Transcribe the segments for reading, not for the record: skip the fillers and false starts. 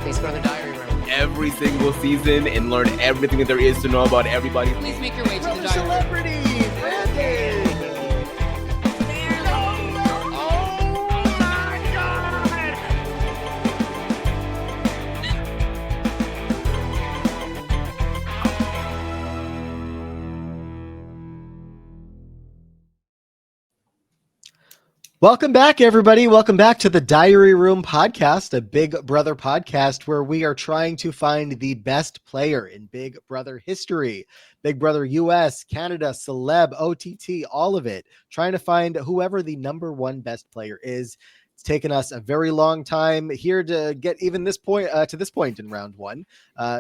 Please go to the diary room. Every single season and learn everything that there is to know about everybody. Please make your way to the diary celebrity, Brandi. Welcome back, everybody. Welcome back to the Diary Room podcast, a Big Brother podcast where we are trying to find the best player in Big Brother history. Big Brother US, Canada, Celeb, OTT, all of it. Trying to find whoever the number one best player is. It's taken us a very long time here to get even this point to this point in round one.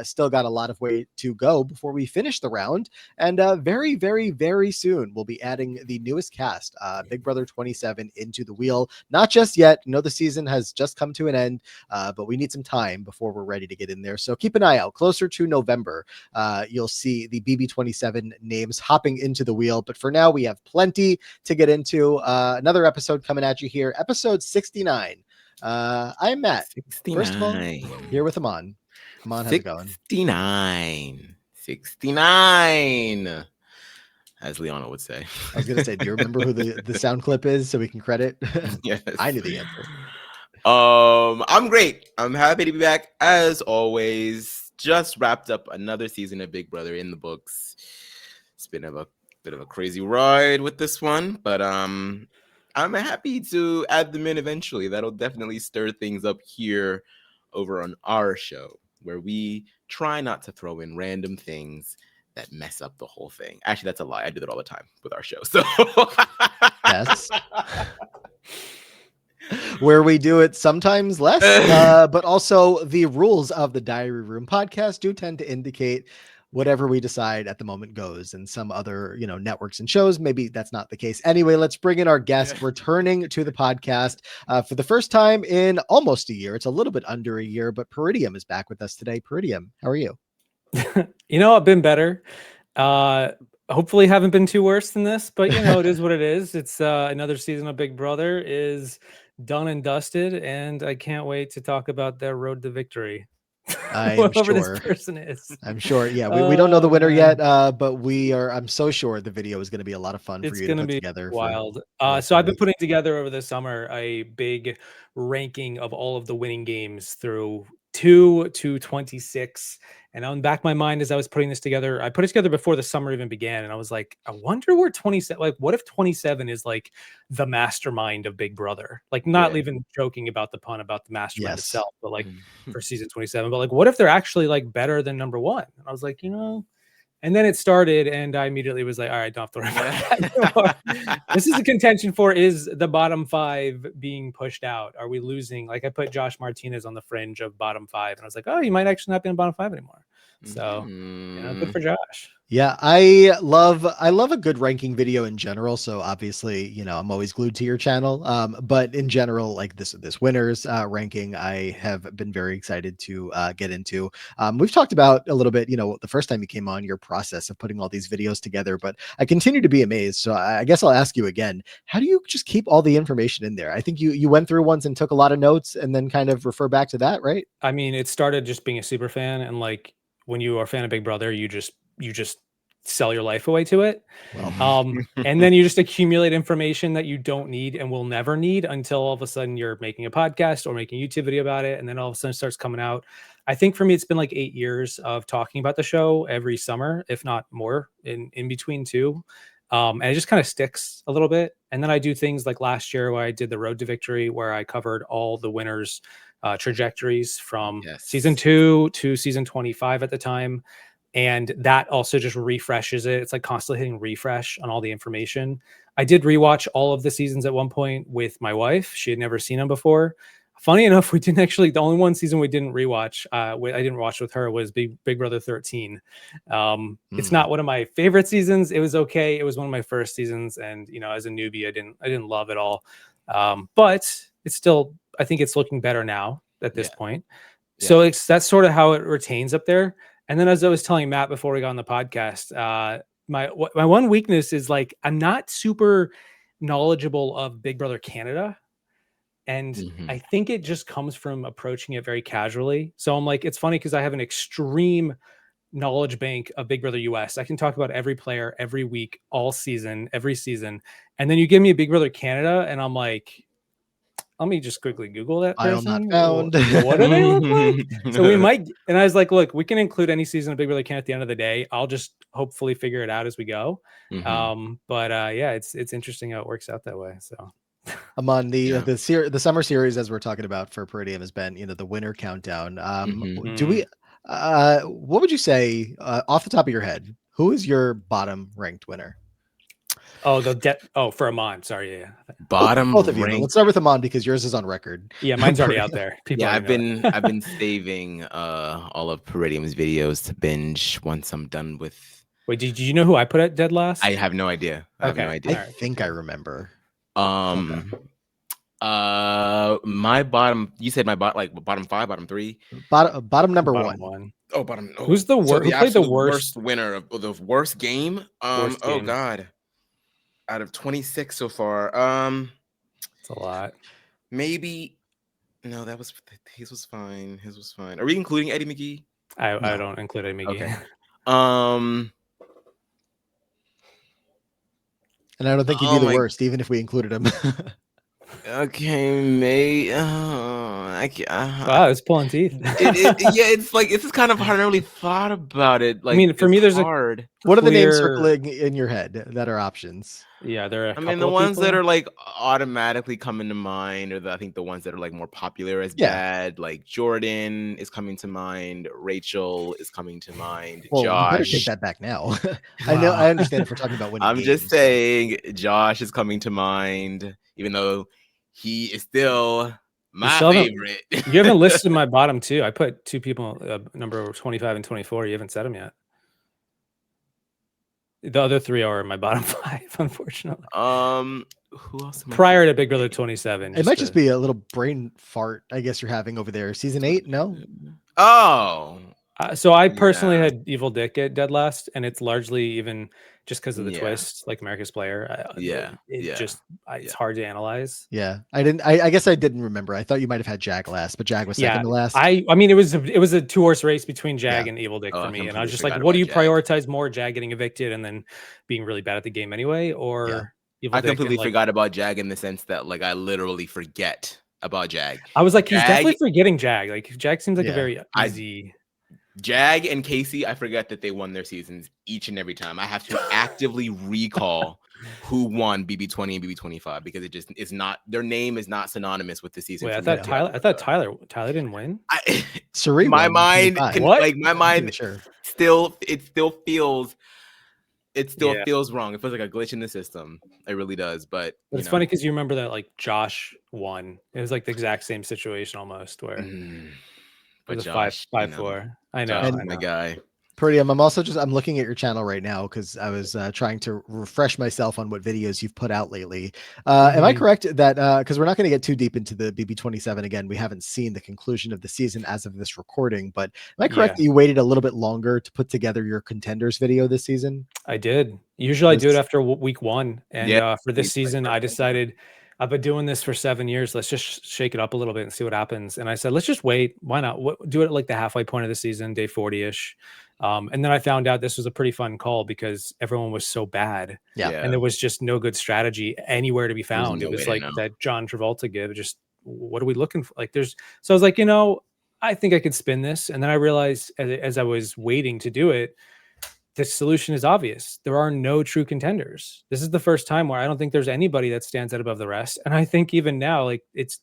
Still got a lot of way to go before we finish the round. And very, very, very soon, we'll be adding the newest cast, Big Brother 27, into the wheel. Not just yet. I know the season has just come to an end, but we need some time before we're ready to get in there. So keep an eye out. Closer to November, you'll see the BB27 names hopping into the wheel. But for now, we have plenty to get into. Another episode coming at you here. Episode 69. I'm Matt. 69. First of all, here with Aman. Aman, how's it going? 69. As Liana would say. I was going to say, do you remember who the sound clip is so we can credit? Yes. I knew the answer. I'm great. I'm happy to be back as always. Just wrapped up another season of Big Brother in the books. It's been a bit of a crazy ride with this one, but I'm happy to add them in eventually. That'll definitely stir things up here over on our show, where we try not to throw in random things that mess up the whole thing. Actually, that's a lie. I do that all the time with our show. So yes. Where we do it sometimes less, but also the rules of the Diary Room podcast do tend to indicate whatever we decide at the moment goes. And some other, networks and shows, maybe that's not the case. Anyway, let's bring in our guest returning to the podcast for the first time in almost a year. It's a little bit under a year, but Peridiam is back with us today. Peridiam, how are you? I've been better. Hopefully haven't been too worse than this, but it is what it is. It's another season of Big Brother is done and dusted, and I can't wait to talk about their road to victory. Whoever this person is. I'm sure. Yeah, we don't know the winner yet, but I'm so sure the video is going to be a lot of fun for you to put together. Wild. So I've been putting together over the summer a big ranking of all of the winning games through 2 to 26. And on the back of my mind, as I was putting this together, I put it together before the summer even began. And I was like, I wonder where 27, what if 27 is like the mastermind of Big Brother? Like not even joking about the pun about the mastermind itself, but like for season 27, but like, what if they're actually like better than number one? And I was like, and then it started and I immediately was like, all right, don't have to worry about that anymore. This is a contention for, is the bottom 5 being pushed out? Are we losing? Like I put Josh Martinez on the fringe of bottom 5 and I was like, oh, you might actually not be in bottom 5 anymore. So good for Josh. Yeah, I love a good ranking video in general. So obviously, I'm always glued to your channel. But in general, like this winners ranking, I have been very excited to get into. We've talked about a little bit, the first time you came on, your process of putting all these videos together, but I continue to be amazed. So I guess I'll ask you again, how do you just keep all the information in there? I think you went through once and took a lot of notes and then kind of refer back to that, right? I mean, it started just being a super fan, and like when you are a fan of Big Brother, you just sell your life away to it. And then you just accumulate information that you don't need and will never need until all of a sudden you're making a podcast or making a YouTube video about it. And then all of a sudden it starts coming out. I think for me, it's been like 8 years of talking about the show every summer, if not more in between too. And it just kind of sticks a little bit. And then I do things like last year where I did the road to victory, where I covered all the winners' trajectories from season 2 to season 25 at the time. And that also just refreshes it. It's like constantly hitting refresh on all the information. I did rewatch all of the seasons at one point with my wife. She had never seen them before. Funny enough, we didn't actually, the only one season we didn't rewatch, I didn't watch with her, was Big Brother 13. It's not one of my favorite seasons. It was okay. It was one of my first seasons. And, as a newbie, I didn't love it all. But it's still, I think it's looking better now at this point. Yeah. So that's sort of how it retains up there. And then as I was telling Matt before we got on the podcast, my one weakness is like, I'm not super knowledgeable of Big Brother Canada. And Mhm. I think it just comes from approaching it very casually. So I'm like, it's funny because I have an extreme knowledge bank of Big Brother US. I can talk about every player every week, all season, every season. And then you give me a Big Brother Canada, and I'm like, let me just quickly Google that File not person. found. What do they look like? So we might, and I was like, look, we can include any season of Big Brother Canada at the end of the day. I'll just hopefully figure it out as we go. Mhm. But yeah, it's interesting how it works out that way. So I'm on Yeah. the summer series, as we're talking about for Peridiam, has been the winter countdown. Do we? What would you say off the top of your head? Who is your bottom ranked winner? for Amon. Sorry, yeah. Bottom Both of you, but rank. let's start with Amon because yours is on record. Yeah, mine's already out there. People Yeah, already know that. I've been saving all of Peridium's videos to binge once I'm done with. Wait, did you know who I put at dead last? I have no idea. I have no Okay. idea. I Alright. think I remember. My bottom. You said my bottom 5, bottom 3. Bottom number Bottom one. Oh, bottom. Oh. Who's the So worst? Who played the absolute worst? winner of the worst game? Worst Oh game. God. Out of 26 so far. It's a lot. Maybe. No, his was fine. His was fine. Are we including Eddie McGee? I don't include Eddie McGee. Okay. And I don't think he'd be the worst, even if we included him. Okay, mate. Wow, it's pulling teeth. Yeah, it's like this is kind of hard. I really thought about it. Like, I mean, for me, there's hard. What are the names clear- circling in your head that are options? Yeah, there are. I mean, the ones that are like automatically coming to mind, or I think the ones that are like more popular as bad, like Jordan is coming to mind, Rachel is coming to mind, Well, you better Josh. take that back now. I understand if we're talking about winning. I'm just saying, Josh is coming to mind, even though he is still my favorite. You haven't listed my bottom 2. I put 2 people, number 25 and 24. You haven't said them yet. The other 3 are my bottom 5, unfortunately. Who else? Prior to Big Brother 27. It might just be a little brain fart, I guess you're having over there. Season 8? No. Oh. So I personally had Evil Dick at dead last, and it's largely even just because of the twist, like America's Player. It's hard to analyze. Yeah, I guess I didn't remember. I thought you might have had Jag last, but Jag was second to last. I mean, it was a 2-horse race between Jag and Evil Dick for me, and I was just like, what do you prioritize more, Jag getting evicted and then being really bad at the game anyway, or Evil Dick? I completely forgot about Jag in the sense that like I literally forget about Jag. I was like, he's definitely forgetting Jag. Like Jag seems like a very easy. Jag and Casey, I forget that they won their seasons each and every time. I have to actively recall who won BB20 and BB25 because it just is not, their name is not synonymous with the season. Wait, I thought Tyler didn't win. My mind still feels wrong. It feels like a glitch in the system. It really does. But it's funny because you remember that like Josh won. It was like the exact same situation almost where. But Josh, 5-4. I know. Josh, my guy. Peridiam, I'm looking at your channel right now because I was trying to refresh myself on what videos you've put out lately. Am I correct that because we're not going to get too deep into the BB27 again, we haven't seen the conclusion of the season as of this recording, but am I correct that you waited a little bit longer to put together your contenders video this season? I did. Usually I do it after week 1. And for this season, I decided I've been doing this for 7 years. Let's just shake it up a little bit and see what happens. And I said, let's just wait. Why not? Do it at like the halfway point of the season, day 40-ish. And then I found out this was a pretty fun call because everyone was so bad. Yeah. And there was just no good strategy anywhere to be found. It was like that John Travolta give. Just what are we looking for? Like so I was like, I think I could spin this. And then I realized as I was waiting to do it, the solution is obvious. There are no true contenders. This is the first time where I don't think there's anybody that stands out above the rest. And I think even now, like it's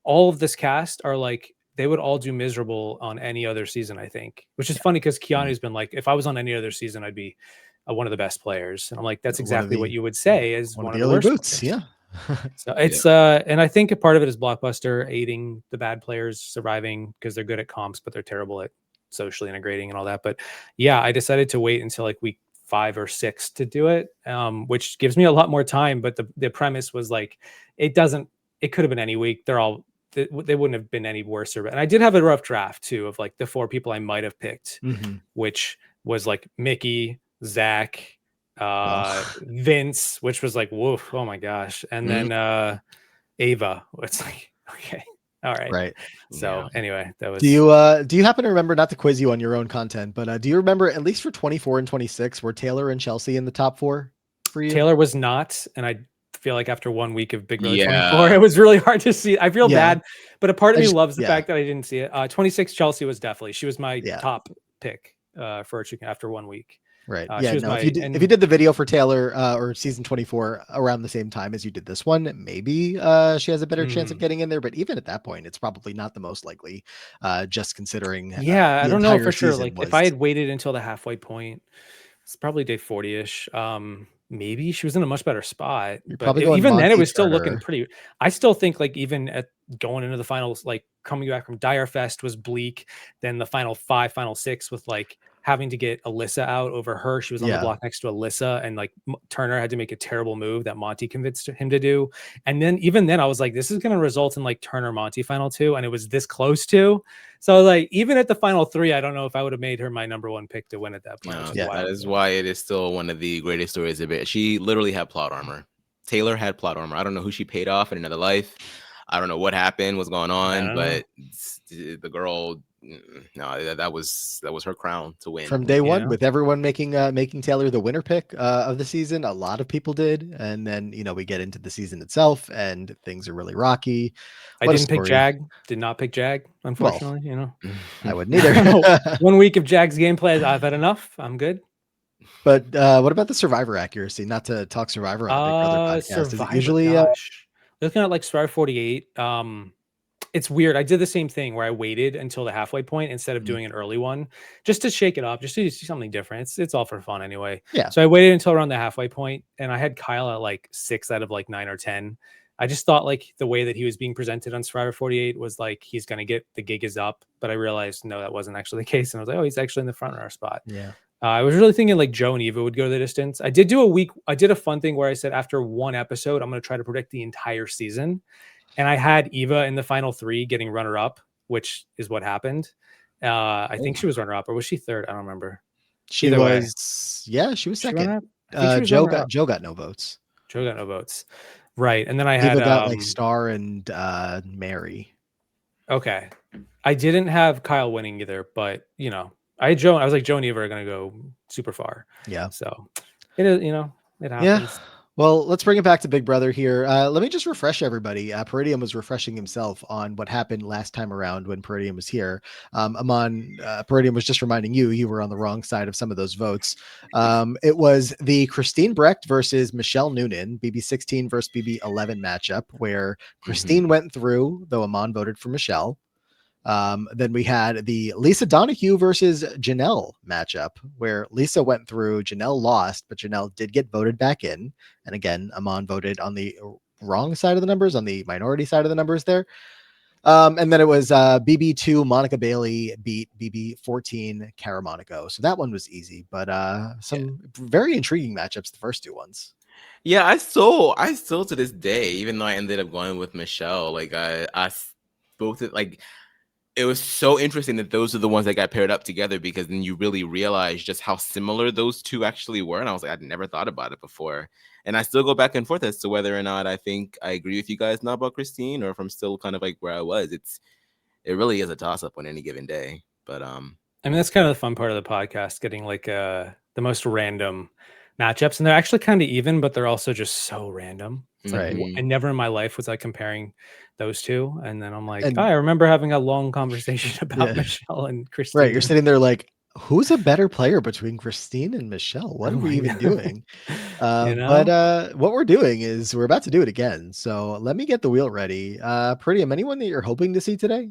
all of this cast are like, they would all do miserable on any other season, I think, which is funny because Keanu's been like, if I was on any other season, I'd be one of the best players. And I'm like, that's exactly what you would say as one of the worst boots. Yeah. So it's, and I think a part of it is Blockbuster aiding the bad players surviving because they're good at comps, but they're terrible at socially integrating and all that. But yeah, I decided to wait until like week 5 or 6 to do it, which gives me a lot more time. But the premise was like, it could have been any week. They wouldn't have been any worse. And I did have a rough draft too of like the 4 people I might have picked, which was like Mickey, Zach, Vince, which was like, woof, oh my gosh. And then Ava. It's like, okay, all right. Right. So anyway, that was. Do you happen to remember, not to quiz you on your own content, but do you remember, at least for 24 and 26, were Taylor and Chelsea in the top 4 for you? Taylor was not, and I feel like after 1 week of Big Brother 24, Yeah. it was really hard to see. I feel bad, but a part of me loves the yeah. fact that I didn't see it. 26 Chelsea was definitely, she was my Yeah. top pick for after 1 week. Right. She was if you did the video for Taylor or season 24 around the same time as you did this one, maybe she has a better chance of getting in there. But even at that point, it's probably not the most likely, just considering. Yeah, I don't know for sure. season Like was- if I had waited until the halfway point, it's probably day 40-ish. Maybe she was in a much better spot. You're But probably going even then, it Monty was still looking Turner. pretty. I still think like even at going into the finals, like coming back from Dire Fest was bleak. Then the final 5, final 6 with like having to get Alyssa out over her. She was on the block next to Alyssa, and like Turner had to make a terrible move that Monty convinced him to do. And then even then I was like, this is going to result in like Turner Monty final 2. And it was this close to. So like, even at the final 3, I don't know if I would have made her my number 1 pick to win at that point. That is why it is still one of the greatest stories of it. She literally had plot armor. Taylor had plot armor. I don't know who she paid off in another life. I don't know what happened, what's going on, but the girl, no, that was her crown to win from day one, with everyone making Taylor the winner pick of the season. A lot of people did, and then we get into the season itself, and things are really rocky. I didn't pick Jag. Did not pick Jag, unfortunately. I wouldn't either. 1 week of Jag's gameplay, I've had enough. I'm good. But what about the Survivor accuracy? Not to talk Survivor on a Big Brother podcast. Is it usually looking at like Survivor 48? It's weird. I did the same thing where I waited until the halfway point instead of doing an early one, just to shake it up, just to see something different. It's all for fun anyway. Yeah. So I waited until around the halfway point, and I had Kyle at like 6 out of like 9 or 10. I just thought like the way that he was being presented on Survivor 48 was like he's gonna get the gig is up, but I realized no, that wasn't actually the case, and I was like, oh, he's actually in the front runner spot. Yeah. I was really thinking like Joe and Eva would go the distance. I did a fun thing where I said after 1 episode, I'm going to try to predict the entire season. And I had Eva in the final 3 getting runner up, which is what happened. I think she was runner up, or was she third? I don't remember. She was second. Joe got no votes. Joe got no votes. Right. And then I had Eva got like Star and Mary. Okay. I didn't have Kyle winning either, but I had Joe. I was like, Joe and Eva are going to go super far. Yeah. So it is, it happens. Yeah. Well, let's bring it back to Big Brother here. Let me just refresh everybody. Peridiam was refreshing himself on what happened last time around when Peridiam was here. Peridiam was just reminding you were on the wrong side of some of those votes. It was the Christine Brecht versus Michelle Noonan, BB16 versus BB11 matchup, where Christine went through, though Amon voted for Michelle. Then we had the Lisa Donahue versus Janelle matchup, where Lisa went through, Janelle lost, but Janelle did get voted back in. And again, Amon voted on the wrong side of the numbers, on the minority side of the numbers there. And then it was BB2, Monica Bailey beat BB14, Cara Monaco. So that one was easy, but some very intriguing matchups, the first 2 ones. Yeah, I still to this day, even though I ended up going with Michelle, like I both like. It was so interesting that those are the ones that got paired up together, because then you really realize just how similar those 2 actually were. And I was like, I'd never thought about it before. And I still go back and forth as to whether or not I think I agree with you guys now about Christine, or if I'm still kind of like where I was. It really is a toss up on any given day. But I mean, that's kind of the fun part of the podcast, getting like the most random matchups, and they're actually kind of even, but they're also just so random. It's like, and never in my life was I comparing those 2, and then I'm like, I remember having a long conversation about Michelle and Christine. Right, you're sitting there like, who's a better player between Christine and Michelle? What are we even doing? But what we're doing is we're about to do it again. So let me get the wheel ready. Peridiam, anyone that you're hoping to see today?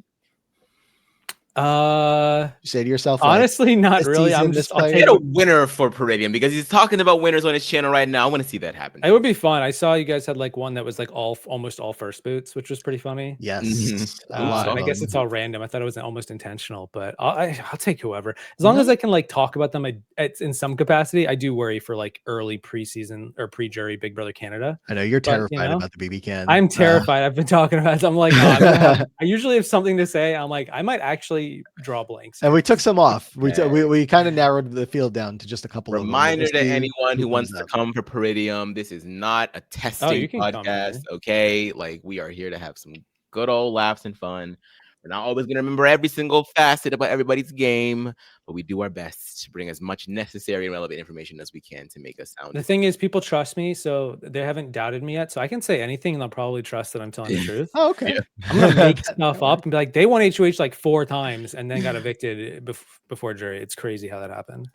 You say to yourself, honestly, not really. I'm just I'll get a winner for Peridiam, because he's talking about winners on his channel right now. I want to see that happen. It would be fun. I saw you guys had like one that was like almost all first boots, which was pretty funny. Yes. And I guess it's all random. I thought it was almost intentional, but I'll take whoever, as long as I can like talk about them in some capacity. I do worry for like early preseason or pre-jury Big Brother Canada. I know you're terrified about the BB can. I'm terrified. I've been talking about it. I'm like, I usually have something to say. I'm like, I might actually totally draw blanks. And we took some off. Okay. We kind of narrowed the field down to just a couple Reminder of them. to We'll see anyone who who wants comes to up. come for Peridiam, this is not a testing you can come podcast, here. okay? Like, we are here to have some good old laughs and fun. We're not always going to remember every single facet about everybody's game, but we do our best to bring as much necessary and relevant information as we can to make us sound. The thing is, people trust me, so they haven't doubted me yet. So I can say anything, and they'll probably trust that I'm telling the truth. Oh, okay. Yeah. I'm gonna make stuff up and be like, they won HOH like 4 times and then got evicted before jury. It's crazy how that happened.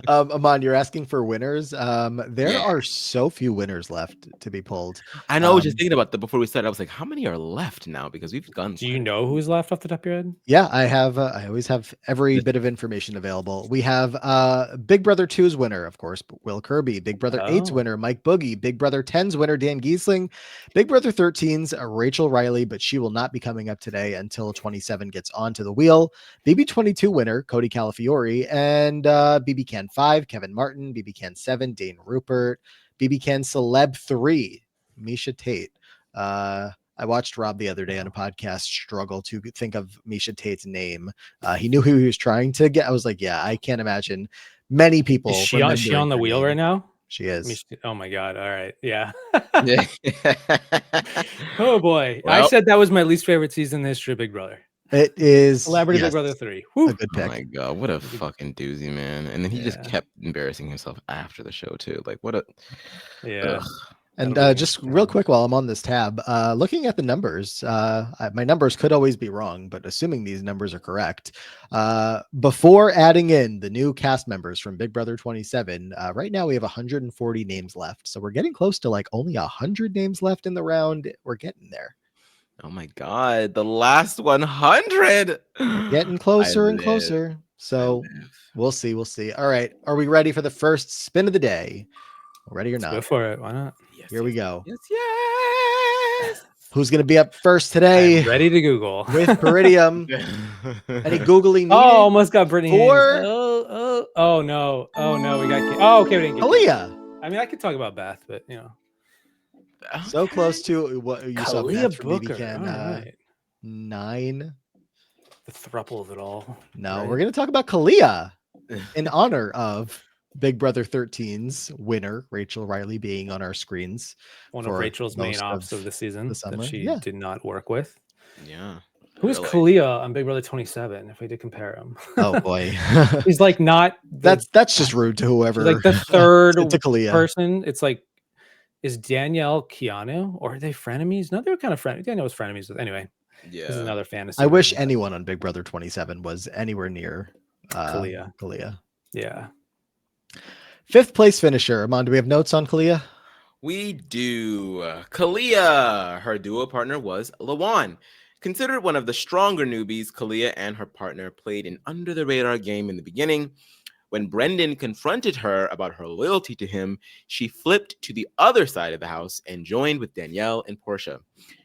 Aman, you're asking for winners. There Yeah. are so few winners left to be pulled. I know. I was just thinking about that before we started. I was like, how many are left now? Because we've gone. Do you know who's left off the top of your head? Yeah, I have. I always have every bit of information available. We have Big Brother 2's winner, of course, Will Kirby. Big Brother 8's Oh. winner, Mike Boogie. Big Brother 10's winner, Dan Giesling. Big Brother 13's Rachel Reilly, but she will not be coming up today until 27 gets onto the wheel. BB22 winner, Cody Calafiore, and BB Can 5, Kevin Martin. BB Can 7, Dane Rupert. BB Can Celeb 3, Misha Tate. I watched Rob the other day on a podcast struggle to think of Misha Tate's name. He knew who he was trying to get. I was like, yeah, I can't imagine many people. Is she on the wheel right now? She is. Oh my God. All right. Yeah. Yeah. Oh boy. I Well- said that was my least favorite season in the history of Big Brother. It is Celebrity yes, Big Brother 3. a Whew. good Oh pick. my god, what a fucking doozy, man! And then he just Yeah. kept embarrassing himself after the show too. Like, what a Yeah. ugh. And That'll be just interesting. real quick while I'm on this tab, looking at the numbers, my numbers could always be wrong, but assuming these numbers are correct, before adding in the new cast members from Big Brother 27, right now we have 140 names left. So we're getting close to like only 100 names left in the round. We're getting there. Oh my god, the last 100. Getting closer and live. closer. I So live. we'll see. We'll see. All right. Are we ready for the first spin of the day? Ready or Let's go not? for it. Why not? Yes, Here we yes, go. Yes, yes. Who's going to be up first today I'm ready to Google. with Peridiam? Any Googling needed? Oh, almost got Brittany Haynes. Four. Oh no. Oh no. We got. Oh, okay. We didn't get. Kalia. I mean, I could talk about Beth, but you know. So close to what you saw Kalia Beth from BB Booker. Can. All right. 9. The thruple of it all. No, right? we're going to talk about Kalia in honor of Big Brother 13's winner, Rachel Reilly, being on our screens. One of for Rachel's main most ops of of the season the summer. that she Yeah. did not work with. Yeah. Who's really. Kalia on Big Brother 27? If we did compare him, Oh boy. he's like not. That's just rude to whoever. She's like the third to Kalia. person. It's like, is Danielle Keanu or are they frenemies? No, they were kind of frenemies. Danielle was frenemies with anyway. Yeah. This is another fantasy. I wish version. anyone on Big Brother 27 was anywhere near Kalia. Kalia. Yeah. 5th place finisher. Amon, do we have notes on Kalia? We do. Kalia, her duo partner was Lawan. Considered one of the stronger newbies, Kalia and her partner played an under-the-radar game in the beginning. When Brendan confronted her about her loyalty to him, she flipped to the other side of the house and joined with Danielle and Portia.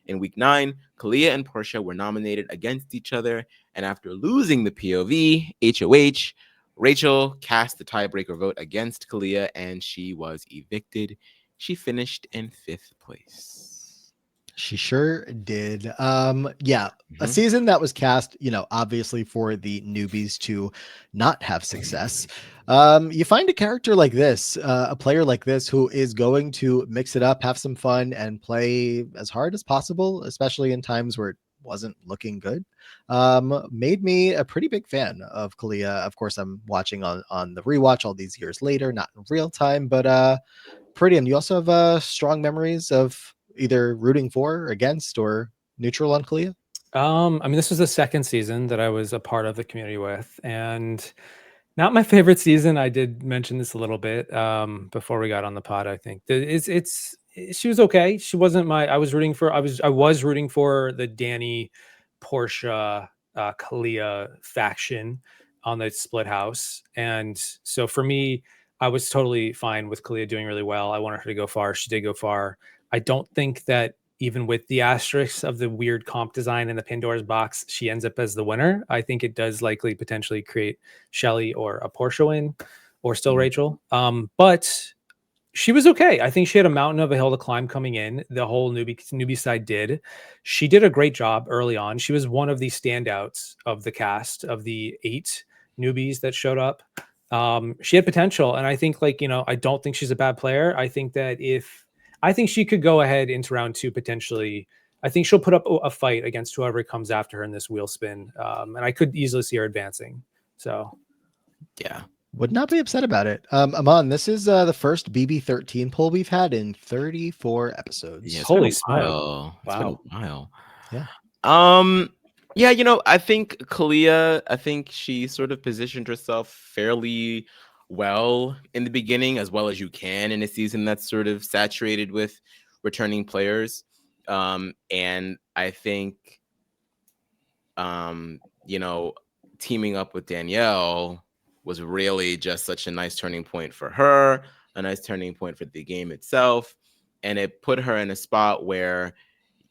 In week 9, Kalia and Portia were nominated against each other, and after losing the POV, HOH, Rachel cast the tiebreaker vote against Kalia, and she was evicted. She finished in 5th place. She sure did. Yeah, a Mhm. season that was cast, obviously for the newbies to not have success. You find a character like this, a player like this, who is going to mix it up, have some fun, and play as hard as possible, especially in times where it wasn't looking good. Made me a pretty big fan of Kalia. Of course, I'm watching on the rewatch all these years later, not in real time, but pretty. And you also have strong memories of either rooting for, against, or neutral on Kalia? I mean, this was the second season that I was a part of the community with, and not my favorite season. I did mention this a little bit before we got on the pod. I think she was okay. She wasn't I was rooting for the Danny, Portia, Kalia faction on the split house, and so for me, I was totally fine with Kalia doing really well. I wanted her to go far. She did go far. I don't think that even with the asterisks of the weird comp design in the Pandora's box, she ends up as the winner. I think it does likely potentially create Shelly or a Portia win, or still Rachel. But She was okay. I think she had a mountain of a hill to climb coming in. The whole newbie side did. She did a great job early on. She was one of the standouts of the cast of the 8 newbies that showed up. She had potential, and I think, like, I don't think she's a bad player. I think that I think she could go ahead into round 2 potentially. I think she'll put up a fight against whoever comes after her in this wheel spin, and I could easily see her advancing. So, yeah. Would not be upset about it. Aman, this is the first BB13 poll we've had in 34 episodes. Yeah, holy smokes! wow. It's been a while. Yeah. Yeah, I think Kalia, I think she sort of positioned herself fairly well in the beginning, as well as you can in a season that's sort of saturated with returning players. And I think, teaming up with Danielle was really just such a nice turning point for her, a nice turning point for the game itself. And it put her in a spot where,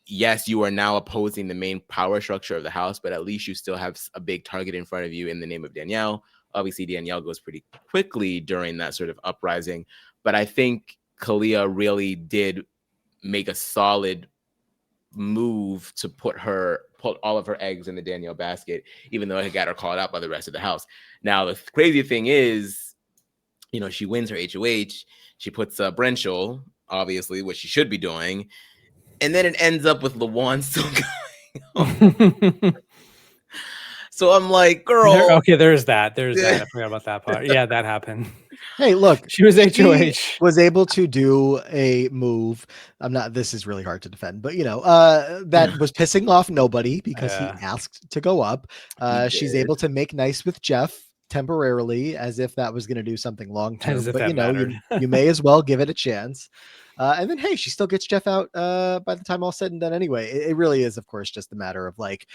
yes, you are now opposing the main power structure of the house, but at least you still have a big target in front of you in the name of Danielle. Obviously, Danielle goes pretty quickly during that sort of uprising. But I think Kalia really did make a solid move to put all of her eggs in the Danielle basket, even though it got her called out by the rest of the house. Now, the crazy thing is, she wins her HOH. She puts Brenshall, obviously, what she should be doing. And then it ends up with Lawan still going on. So I'm like, girl. There's that. I forgot about that part. Yeah, that happened. Hey, look, she was HOH. She was able to do a move. This is really hard to defend, but that was pissing off nobody because he asked to go up. She's able to make nice with Jeff temporarily, as if that was going to do something long term. But you may as well give it a chance. And then, hey, she still gets Jeff out by the time all said and done anyway. It really is, of course, just a matter of, like,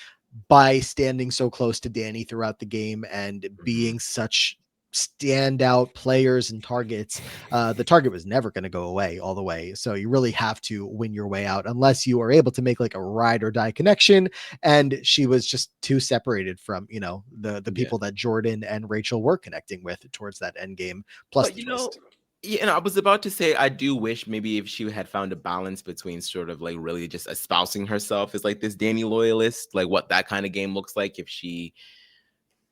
by standing so close to Danny throughout the game and being such standout players and targets, the target was never going to go away all the way. So you really have to win your way out unless you are able to make like a ride or die connection. And she was just too separated from, the people that Jordan and Rachel were connecting with towards that end game. Plus, the twist. Yeah, and I was about to say, I do wish maybe if she had found a balance between sort of like really just espousing herself as like this Danny loyalist, like what that kind of game looks like if she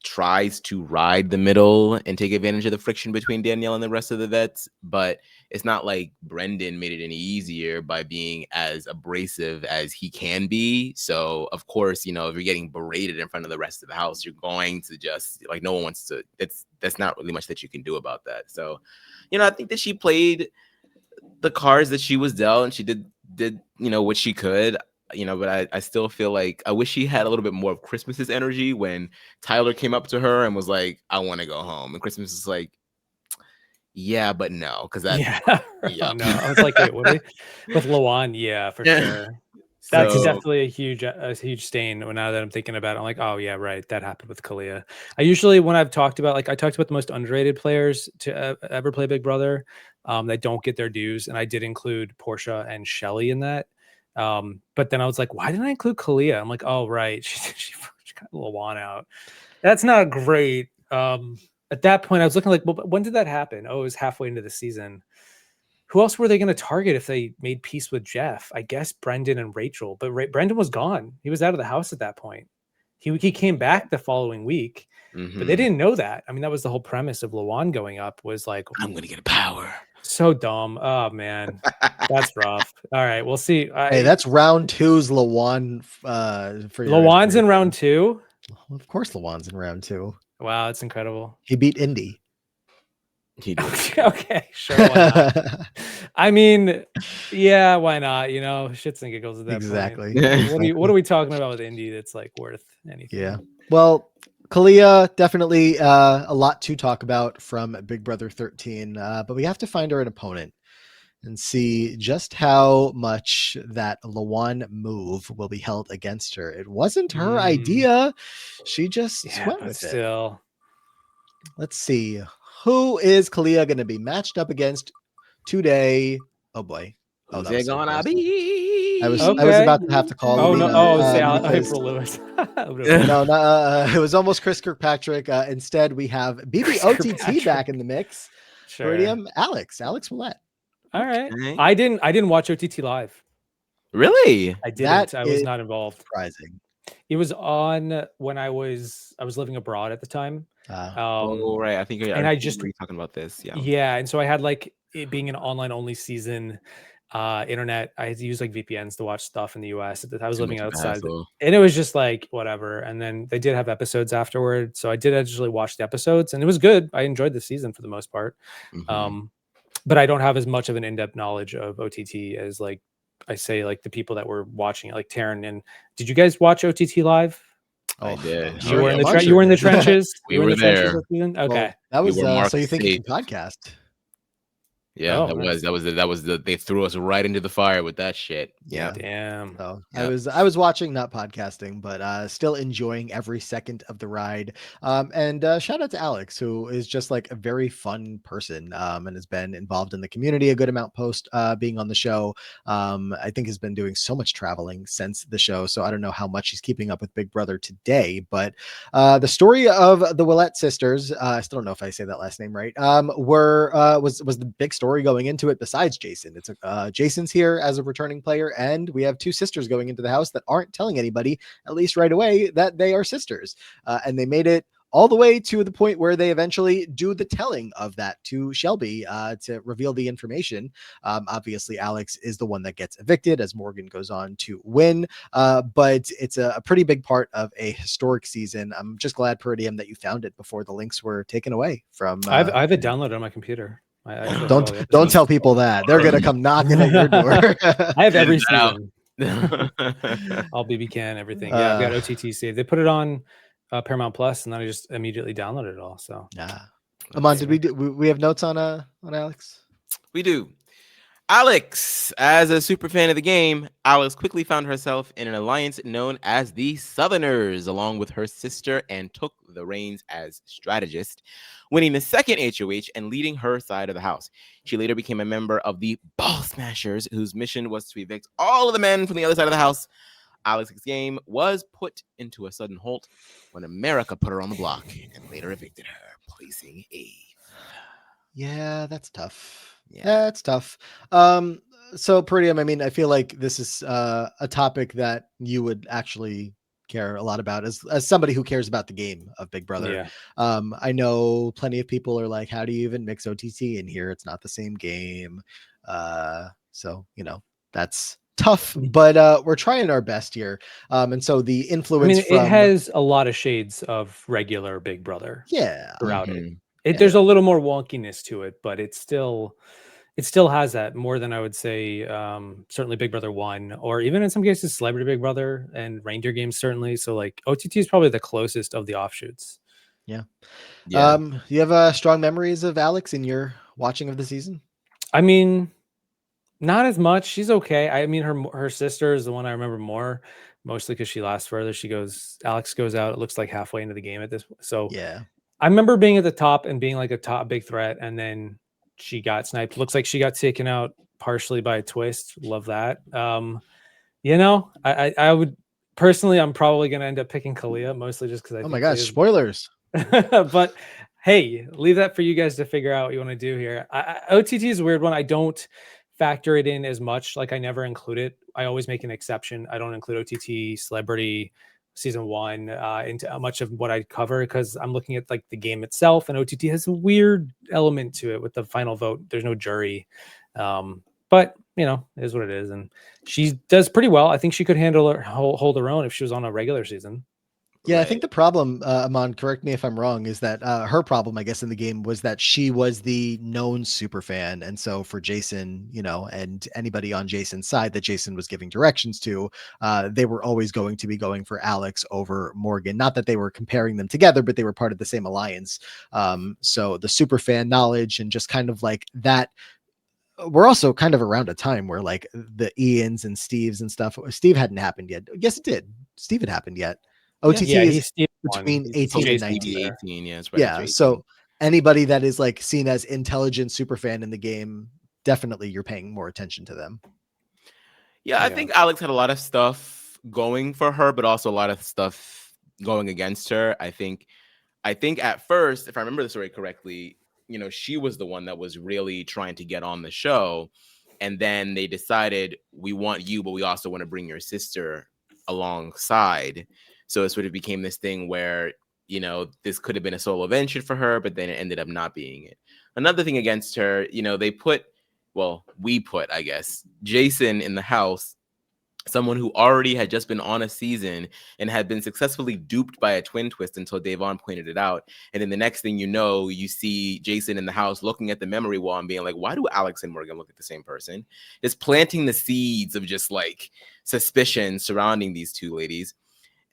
tries to ride the middle and take advantage of the friction between Danielle and the rest of the vets. But it's not like Brendan made it any easier by being as abrasive as he can be. So of course, if you're getting berated in front of the rest of the house, you're going to just like, no one wants to, that's not really much that you can do about that. So, I think that she played the cards that she was dealt and she did what she could. But I still feel like I wish she had a little bit more of Christmas's energy when Tyler came up to her and was like, I want to go home. And Christmas is like, yeah, but no. Because that, yeah. No, I was like, wait, what with Lawan? Yeah, for sure. That's definitely a huge stain. Now that I'm thinking about it, I'm like, oh yeah, right. That happened with Kalia. I usually, when I've talked about, I talked about the most underrated players to ever play Big Brother, that don't get their dues. And I did include Portia and Shelly in that. But then I was like, why didn't I include Kalia? I'm like, oh, right. She got Lawan out. That's not great. At that point, I was looking like, well, when did that happen? Oh, it was halfway into the season. Who else were they going to target if they made peace with Jeff? I guess Brendan and Rachel. But Brendan was gone. He was out of the house at that point. He came back the following week. Mm-hmm. But they didn't know that. I mean, that was the whole premise of Lawan going up was like, I'm going to get power. So dumb. Oh man, that's rough. All right, we'll see. Hey, that's round 2's Lawan. For Lawan's in round 2. Well, of course, Lawan's in round 2. Wow, that's incredible. He beat Indy. He did. Okay, sure. Why not? I mean, yeah, why not? Shits and giggles at that exactly. Point. What are we talking about with Indy that's like worth anything? Yeah. Well, Kalia, definitely a lot to talk about from Big Brother 13, but we have to find her an opponent and see just how much that Lawan move will be held against her. It wasn't her idea. She just went with it. Let's see. Who is Kalia going to be matched up against today? Oh boy. Oh, they're gonna be. I was about to have to call. Oh no! Oh, April Lewis. No, it was almost Chris Kirkpatrick. Instead, we have BBOTT back in the mix. Sure. Peridiam, Alex Willett. All right. Okay. I didn't watch OTT live. Really? I didn't. That I was is not involved. surprising. It was on when I was living abroad at the time. Oh, right. I think and I I think just you were talking about this. Yeah. Yeah, and so I had like it being an online only season, internet. I had to use like VPNs to watch stuff in the US. I was Too living much of a outside, hassle. and it was just like whatever. And then they did have episodes afterward, so I did actually watch the episodes, and it was good. I enjoyed the season for the most part. Mhm. But I don't have as much of an in-depth knowledge of OTT as like I say like the people that were watching it, like Taryn. And did you guys watch OTT live? I did. I'm Oh, sure You were in yeah, the I'm you sure were in the did. trenches. we You were in were the trenches there. this season. Okay. Well, that We was were marked so you think you safe. can podcast. Yeah, Oh, that nice. was the they threw us right into the fire with that shit. Yeah. Damn. So Yep. I was watching, not podcasting, but still enjoying every second of the ride. And shout out to Alex, who is just like a very fun person, and has been involved in the community a good amount post being on the show. I think has been doing so much traveling since the show, so I don't know how much he's keeping up with Big Brother today. But the story of the Willette sisters, I still don't know if I say that last name right, was the big story going into it. Besides Jason, it's Jason's here as a returning player, and we have two sisters going into the house that aren't telling anybody, at least right away, that they are sisters. And they made it all the way to the point where they eventually do the telling of that to Shelby to reveal the information. Obviously, Alex is the one that gets evicted as Morgan goes on to win. But it's a pretty big part of a historic season. I'm just glad, Peridiam, that you found it before the links were taken away from. I have it downloaded on my computer. I actually have all the Don't episodes. tell people that they're gonna come knocking at your door. I have every Edit that out. season. All BB can, everything. Yeah, I've got OTT saved. They put it on Paramount Plus, and then I just immediately downloaded it all. So Yeah. Amon, did we have notes on Alex? We do. Alex, as a super fan of the game, Alex quickly found herself in an alliance known as the Southerners, along with her sister, and took the reins as strategist, winning the second HOH and leading her side of the house. She later became a member of the Ball Smashers, whose mission was to evict all of the men from the other side of the house. Alex's game was put into a sudden halt when America put her on the block and later evicted her, placing Eve. Yeah, that's tough. Yeah. That's tough. So Peridiam, I mean, I feel like this is a topic that you would actually care a lot about as somebody who cares about the game of Big Brother. yeah, I know plenty of people are like, how do you even mix OTT in here? It's not the same game. So, you know, that's tough, but we're trying our best here. And so the influence it has a lot of shades of regular Big Brother. Yeah. Throughout it. Yeah. There's a little more wonkiness to it, but it still has that more than I would say. Certainly Big Brother 1, or even in some cases Celebrity Big Brother and Reindeer Games, certainly. So like OTT is probably the closest of the offshoots. Yeah. Yeah. You have strong memories of Alex in your watching of the season? I mean, not as much. She's okay. I mean, her sister is the one I remember more, mostly because she lasts further. Alex goes out, it looks like halfway into the game at this. So yeah, I remember being at the top and being like a top big threat, and then she got sniped. Looks like she got taken out partially by a twist. Love that. You know, I would personally, I'm probably gonna end up picking Kalia, mostly just because I oh think my gosh, Kalia's- spoilers. but hey, leave that for you guys to figure out what you want to do here. OTT is a weird one. I don't factor it in as much. Like I never include it. I always make an exception. I don't include OTT, Celebrity, Season 1 into much of what I cover because I'm looking at like the game itself, and OTT has a weird element to it with the final vote. There's no jury. But you know, it is what it is. And she does pretty well. I think she could hold her own if she was on a regular season. Yeah, right. I think the problem, Amon, correct me if I'm wrong, is that her problem, I guess, in the game was that she was the known super fan. And so for Jason, you know, and anybody on Jason's side that Jason was giving directions to, they were always going to be going for Alex over Morgan. Not that they were comparing them together, but they were part of the same alliance. So the super fan knowledge and just kind of like that. We're also kind of around a time where like the Ians and Steves and stuff. Steve hadn't happened yet. Yes, it did. Steve had happened yet. OTT is between 18 and 19. 18, yeah, it's right. Yeah. So anybody that is like seen as intelligent super fan in the game, definitely you're paying more attention to them. Yeah, I think Alex had a lot of stuff going for her, but also a lot of stuff going against her. I think at first, if I remember the story correctly, she was the one that was really trying to get on the show. And then they decided, we want you, but we also want to bring your sister alongside. So it sort of became this thing where, this could have been a solo venture for her, but then it ended up not being it. Another thing against her, we put, I guess, Jason in the house, someone who already had just been on a season and had been successfully duped by a twin twist until Davon pointed it out. And then the next thing you know, you see Jason in the house looking at the memory wall and being like, why do Alex and Morgan look at the same person? Just planting the seeds of just like suspicion surrounding these two ladies.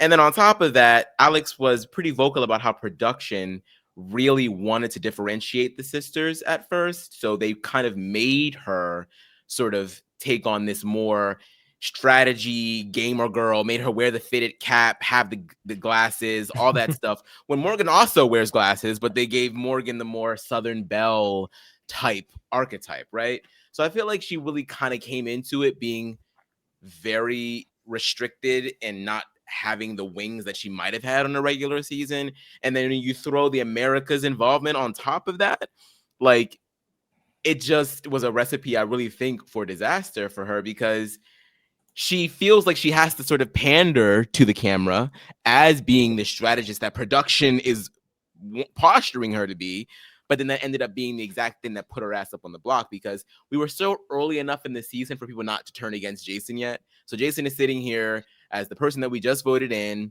And then on top of that, Alex was pretty vocal about how production really wanted to differentiate the sisters at first. So they kind of made her sort of take on this more strategy gamer girl, made her wear the fitted cap, have the glasses, all that stuff. When Morgan also wears glasses, but they gave Morgan the more Southern Belle type archetype, right? So I feel like she really kind of came into it being very restricted and not having the wings that she might have had on a regular season. And then you throw the America's involvement on top of that, like, it just was a recipe, I really think, for disaster for her, because she feels like she has to sort of pander to the camera as being the strategist that production is posturing her to be. But then that ended up being the exact thing that put her ass up on the block, because we were still early enough in the season for people not to turn against Jason yet. So Jason is sitting here as the person that we just voted in.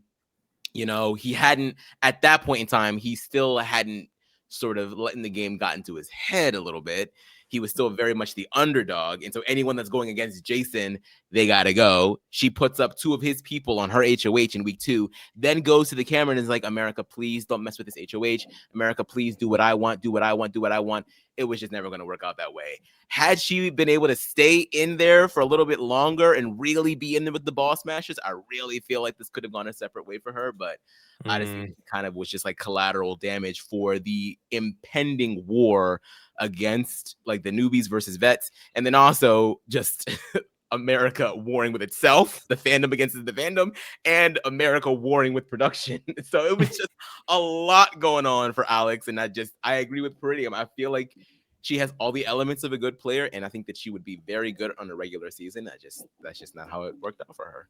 He hadn't, at that point in time, he still hadn't sort of letting the game got into his head a little bit. He was still very much the underdog. And so anyone that's going against Jason, they got to go. She puts up 2 of his people on her HOH in week 2, then goes to the camera and is like, America, please don't mess with this HOH. America, please do what I want, do what I want, do what I want. It was just never going to work out that way. Had she been able to stay in there for a little bit longer and really be in there with the ball smashers, I really feel like this could have gone a separate way for her. But I just think it kind of was just like collateral damage for the impending war against like the newbies versus vets. And then also just America warring with itself, the fandom against the fandom, and America warring with production. So it was just a lot going on for Alex. And I agree with Peridiam. I feel like she has all the elements of a good player, and I think that she would be very good on a regular season. That's just not how it worked out for her.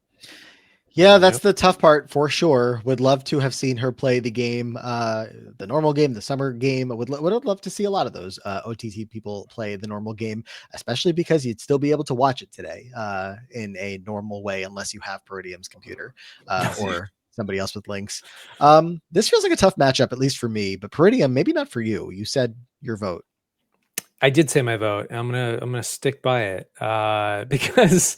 Yeah, that's the tough part for sure. Would love to have seen her play the game, the normal game, the summer game. Would love to see a lot of those OTT people play the normal game, especially because you'd still be able to watch it today in a normal way, unless you have Peridiam's computer or somebody else with links. This feels like a tough matchup, at least for me. But Peridiam, maybe not for you. You said your vote. I did say my vote. I'm gonna stick by it because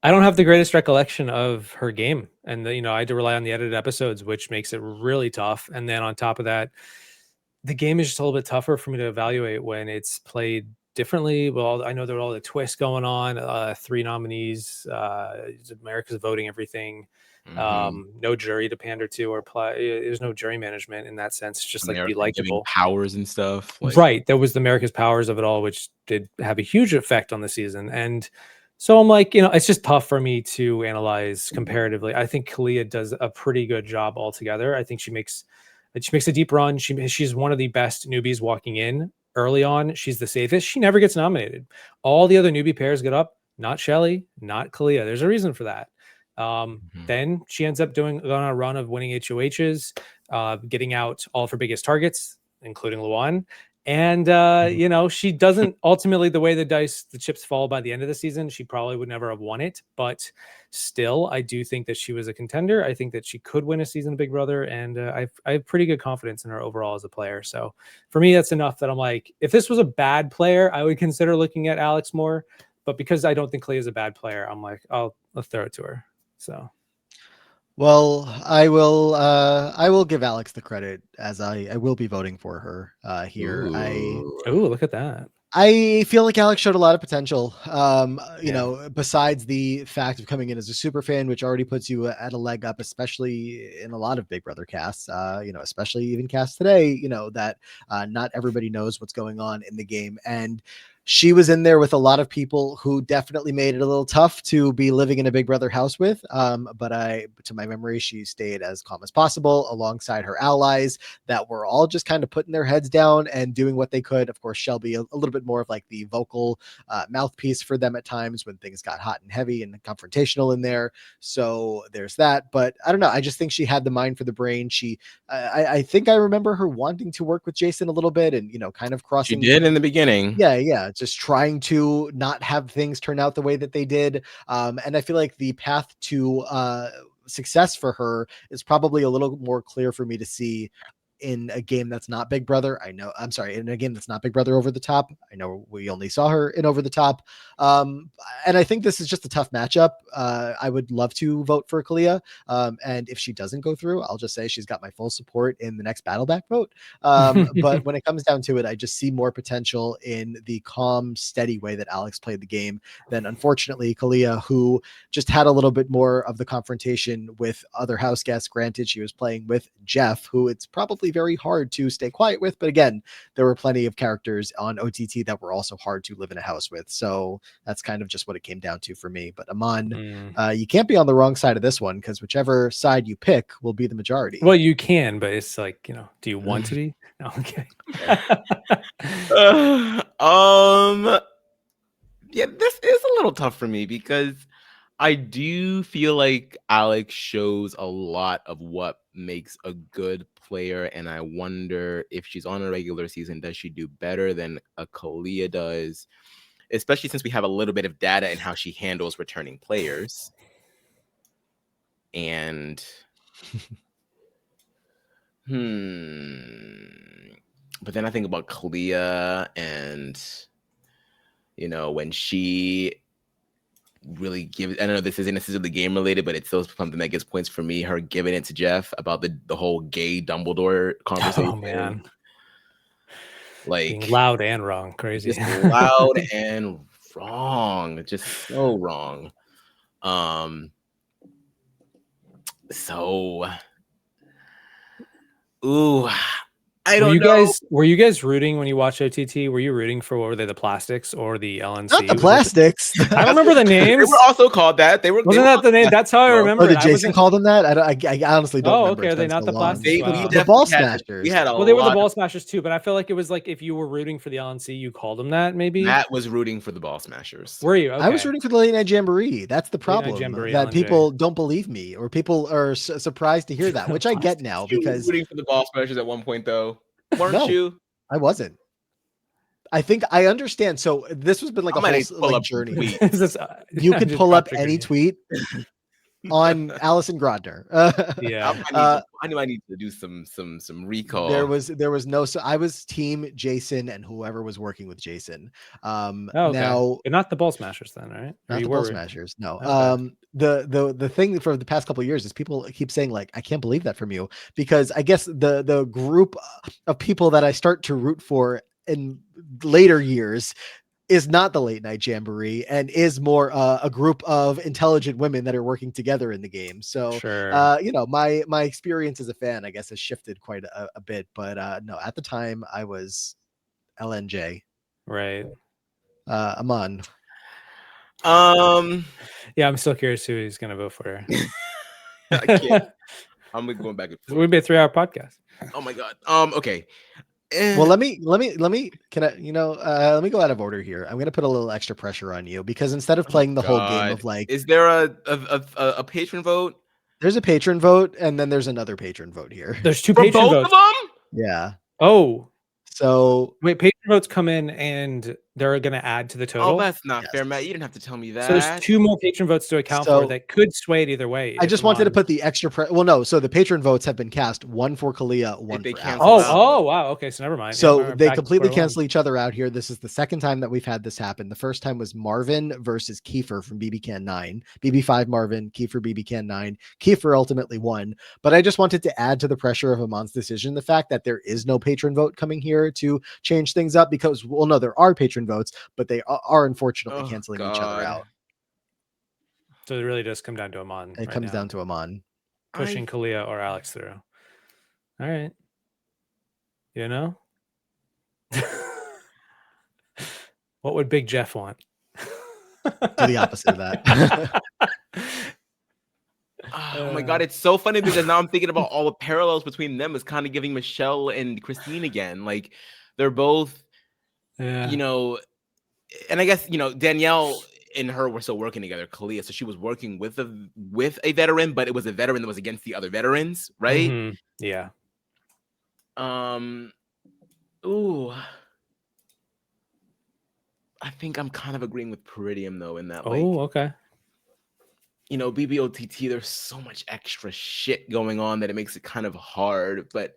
I don't have the greatest recollection of her game, and I had to rely on the edited episodes, which makes it really tough. And then on top of that, the game is just a little bit tougher for me to evaluate when it's played differently. Well, I know there are all the twists going on. 3 nominees. America's voting everything. No jury to pander to or play. There's no jury management in that sense. It's just America, like be likable powers and stuff. Right. There was the America's powers of it all, which did have a huge effect on the season. And so I'm like, it's just tough for me to analyze comparatively. I think Kalia does a pretty good job altogether. I think she makes a deep run. She's one of the best newbies walking in early on. She's the safest. She never gets nominated. All the other newbie pairs get up. Not Shelly, not Kalia. There's a reason for that. Then she ends up going on a run of winning HOHs, getting out all of her biggest targets, including Luan. And, she doesn't ultimately, the way the chips fall by the end of the season, she probably would never have won it. But still, I do think that she was a contender. I think that she could win a season of Big Brother. And I have pretty good confidence in her overall as a player. So for me, that's enough that I'm like, if this was a bad player, I would consider looking at Alex more. But because I don't think Kalia is a bad player, I'm like, I'll throw it to her. So. Well, I will give Alex the credit, as I will be voting for her here. Ooh, look at that. I feel like Alex showed a lot of potential. Besides the fact of coming in as a super fan, which already puts you at a leg up, especially in a lot of Big Brother casts, especially even casts today, that not everybody knows what's going on in the game. And she was in there with a lot of people who definitely made it a little tough to be living in a Big Brother house with. But to my memory, she stayed as calm as possible alongside her allies that were all just kind of putting their heads down and doing what they could. Of course, Shelby, a little bit more of like the vocal mouthpiece for them at times when things got hot and heavy and confrontational in there. So there's that. But I don't know. I just think she had the mind for the brain. I think I remember her wanting to work with Jason a little bit and, kind of She crossing. did in the beginning. Yeah. Just trying to not have things turn out the way that they did. And I feel like the path to success for her is probably a little more clear for me to see in a game that's not Big Brother. In a game that's not Big Brother Over the Top. I know we only saw her in Over the Top. And I think this is just a tough matchup. I would love to vote for Kalia. And if she doesn't go through, I'll just say she's got my full support in the next battle back vote. But when it comes down to it, I just see more potential in the calm, steady way that Alex played the game than unfortunately Kalia, who just had a little bit more of the confrontation with other house guests. Granted, she was playing with Jeff, who it's probably very hard to stay quiet with. But again, there were plenty of characters on OTT that were also hard to live in a house with. So that's kind of just what it came down to for me. But Aman, you can't be on the wrong side of this one because whichever side you pick will be the majority. Well, you can, but it's like, do you want to be? No, okay. Yeah, this is a little tough for me because I do feel like Alex shows a lot of what makes a good player, and I wonder if she's on a regular season, does she do better than a Kalia does? Especially since we have a little bit of data in how she handles returning players. And but then I think about Kalia and when she really gives, I don't know, this isn't necessarily game related, but it's still something that gets points for me, her giving it to Jeff about the whole gay Dumbledore conversation. Oh man. Like being loud and wrong. Crazy. Just loud and wrong. Just so wrong. So I don't know. Were you guys rooting when you watched OTT? Were you rooting for, what were they, the plastics or the LNC? Not the plastics. I don't remember the names. They were also called that. Wasn't that the name? That's how I remember. Or did Jason call them that? I honestly don't remember. Okay, are they not the plastics? The ball smashers. They were the ball smashers too, but I feel like it was like if you were rooting for the LNC, you called them that maybe. Matt was rooting for the ball smashers. Were you? Okay. I was rooting for the late night jamboree. That's the problem. Jamboree, that LNJ. People don't believe me, or people are surprised to hear that, which I get now because rooting for the ball smashers at one point though. Weren't you? I wasn't. I think I understand. So this has been like a whole journey. You could pull up any tweet on Alison Grodner. Yeah, I knew I need to do some recall. There was no. So I was team Jason and whoever was working with Jason. Now, but not the ball smashers then, right? Not the ball smashers. No. Okay. The thing for the past couple of years is people keep saying like, I can't believe that from you, because I guess the group of people that I start to root for in later years is not the late night jamboree and is more a group of intelligent women that are working together in the game. So, sure. My experience as a fan, I guess, has shifted quite a bit, but no, at the time I was LNJ. Right. Aman. Yeah, I'm still curious who he's going to vote for. I can't. I'm going back and forth. We'd be a 3-hour podcast. Oh my God. Okay. Well, let me let me go out of order here. I'm gonna put a little extra pressure on you because instead of playing the whole game of like, is there a patron vote? There's a patron vote, and then there's another patron vote here. There's two patron both votes. Of them? Yeah. Oh, so wait, patron votes come in and they're going to add to the total. Oh, that's not fair, Matt. You didn't have to tell me that. So there's 2 more patron votes to account for that could sway it either way. I just wanted to put the extra so the patron votes have been cast, one for Kalia, one for Alex. Oh, wow. Okay, so never mind. So they completely cancel each other out here. This is the second time that we've had this happen. The first time was Marvin versus Kiefer from BB Can 9. BB5 Marvin, Kiefer BB Can 9. Kiefer ultimately won. But I just wanted to add to the pressure of Aman's decision the fact that there is no patron vote coming here to change things up because, well, no, there are patron votes, but they are unfortunately canceling each other out. So it really does come down to Aman. It comes down to Aman. Pushing Kalia or Alex through. All right. You know? What would Big Jeff want? Do the opposite of that. Oh my god, it's so funny because now I'm thinking about all the parallels between them. Is kind of giving Michelle and Christine again. Like they're both, Yeah. you know, and I guess Danielle and her were still working together, Kalia. So she was working with a veteran, but it was a veteran that was against the other veterans, right? Mm-hmm. Yeah. Ooh. I think I'm kind of agreeing with Peridiam though, in that Okay. BBOTT, there's so much extra shit going on that it makes it kind of hard. But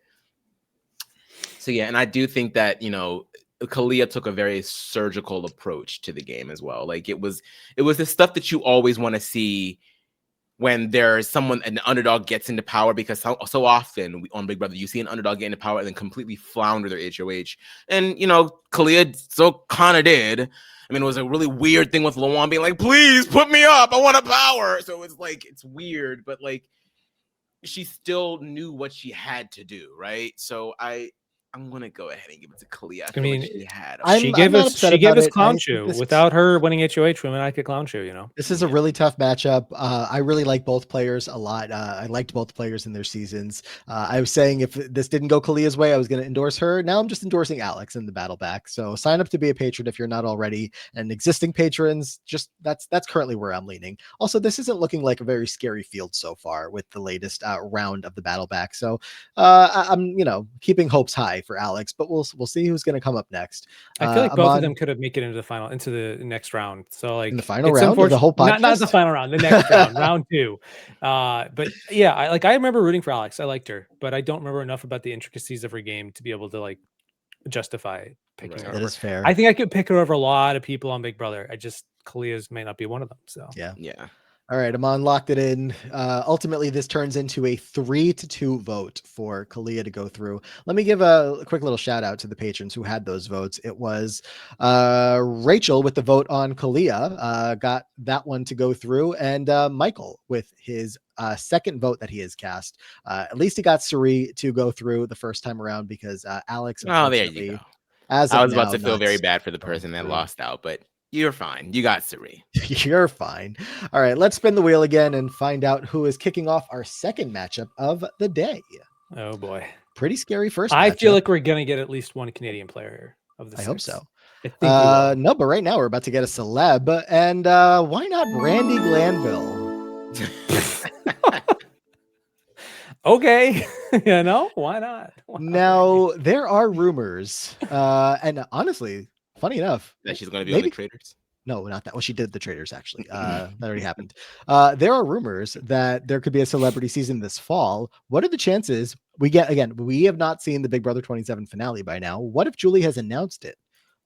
so yeah, and I do think that Kalia took a very surgical approach to the game as well. Like it was the stuff that you always want to see when there's an underdog gets into power, because so often on Big Brother you see an underdog get into power and then completely flounder their HOH. And Kalia so kind of did. I mean, it was a really weird thing with Lawan being like, please put me up, I want a power. So it's like, it's weird, but like she still knew what she had to do, right? So I'm gonna go ahead and give it to Kalia. I mean, like she gave us Clown Chew. Without her winning HOH, we might not get Clown Chew. This is a really tough matchup. I really like both players a lot. I liked both players in their seasons. I was saying if this didn't go Kalia's way, I was going to endorse her. Now I'm just endorsing Alex in the battle back. So sign up to be a patron if you're not already. And existing patrons, just that's currently where I'm leaning. Also, this isn't looking like a very scary field so far with the latest round of the battle back. So I'm keeping hopes high for Alex, but we'll see who's going to come up next. I feel like both of them could have make it into the next round. So like in the final round of the whole podcast, not the final round, the next round, round 2. But yeah, I remember rooting for Alex. I liked her, but I don't remember enough about the intricacies of her game to be able to like justify picking her. That is fair. I think I could pick her over a lot of people on Big Brother. Kalia's may not be one of them. So yeah. All right, Amon locked it in. Ultimately, this turns into a 3-2 vote for Kalia to go through. Let me give a quick little shout out to the patrons who had those votes. It was Rachel with the vote on Kalia, got that one to go through, and Michael with his second vote that he has cast. At least he got Suri to go through the first time around because Alex. Oh, there you go. I was about to feel very bad for the person that lost out, but you're fine. You got Suri. You're fine. All right, let's spin the wheel again and find out who is kicking off our second matchup of the day. Oh boy. Pretty scary first I matchup. feel like we're going to get at least one Canadian player here of the I hope so. I think we will. No, but right now we're about to get a celeb, and why not Brandi Glanville? Okay. Why not? Now, there are rumors, and honestly, funny enough, that she's going to be on the Traders. No, not that. Well, she did the Traders, actually. That already happened. There are rumors that there could be a celebrity season this fall. What are the chances we get? Again, we have not seen the Big Brother 27 finale by now. What if Julie has announced it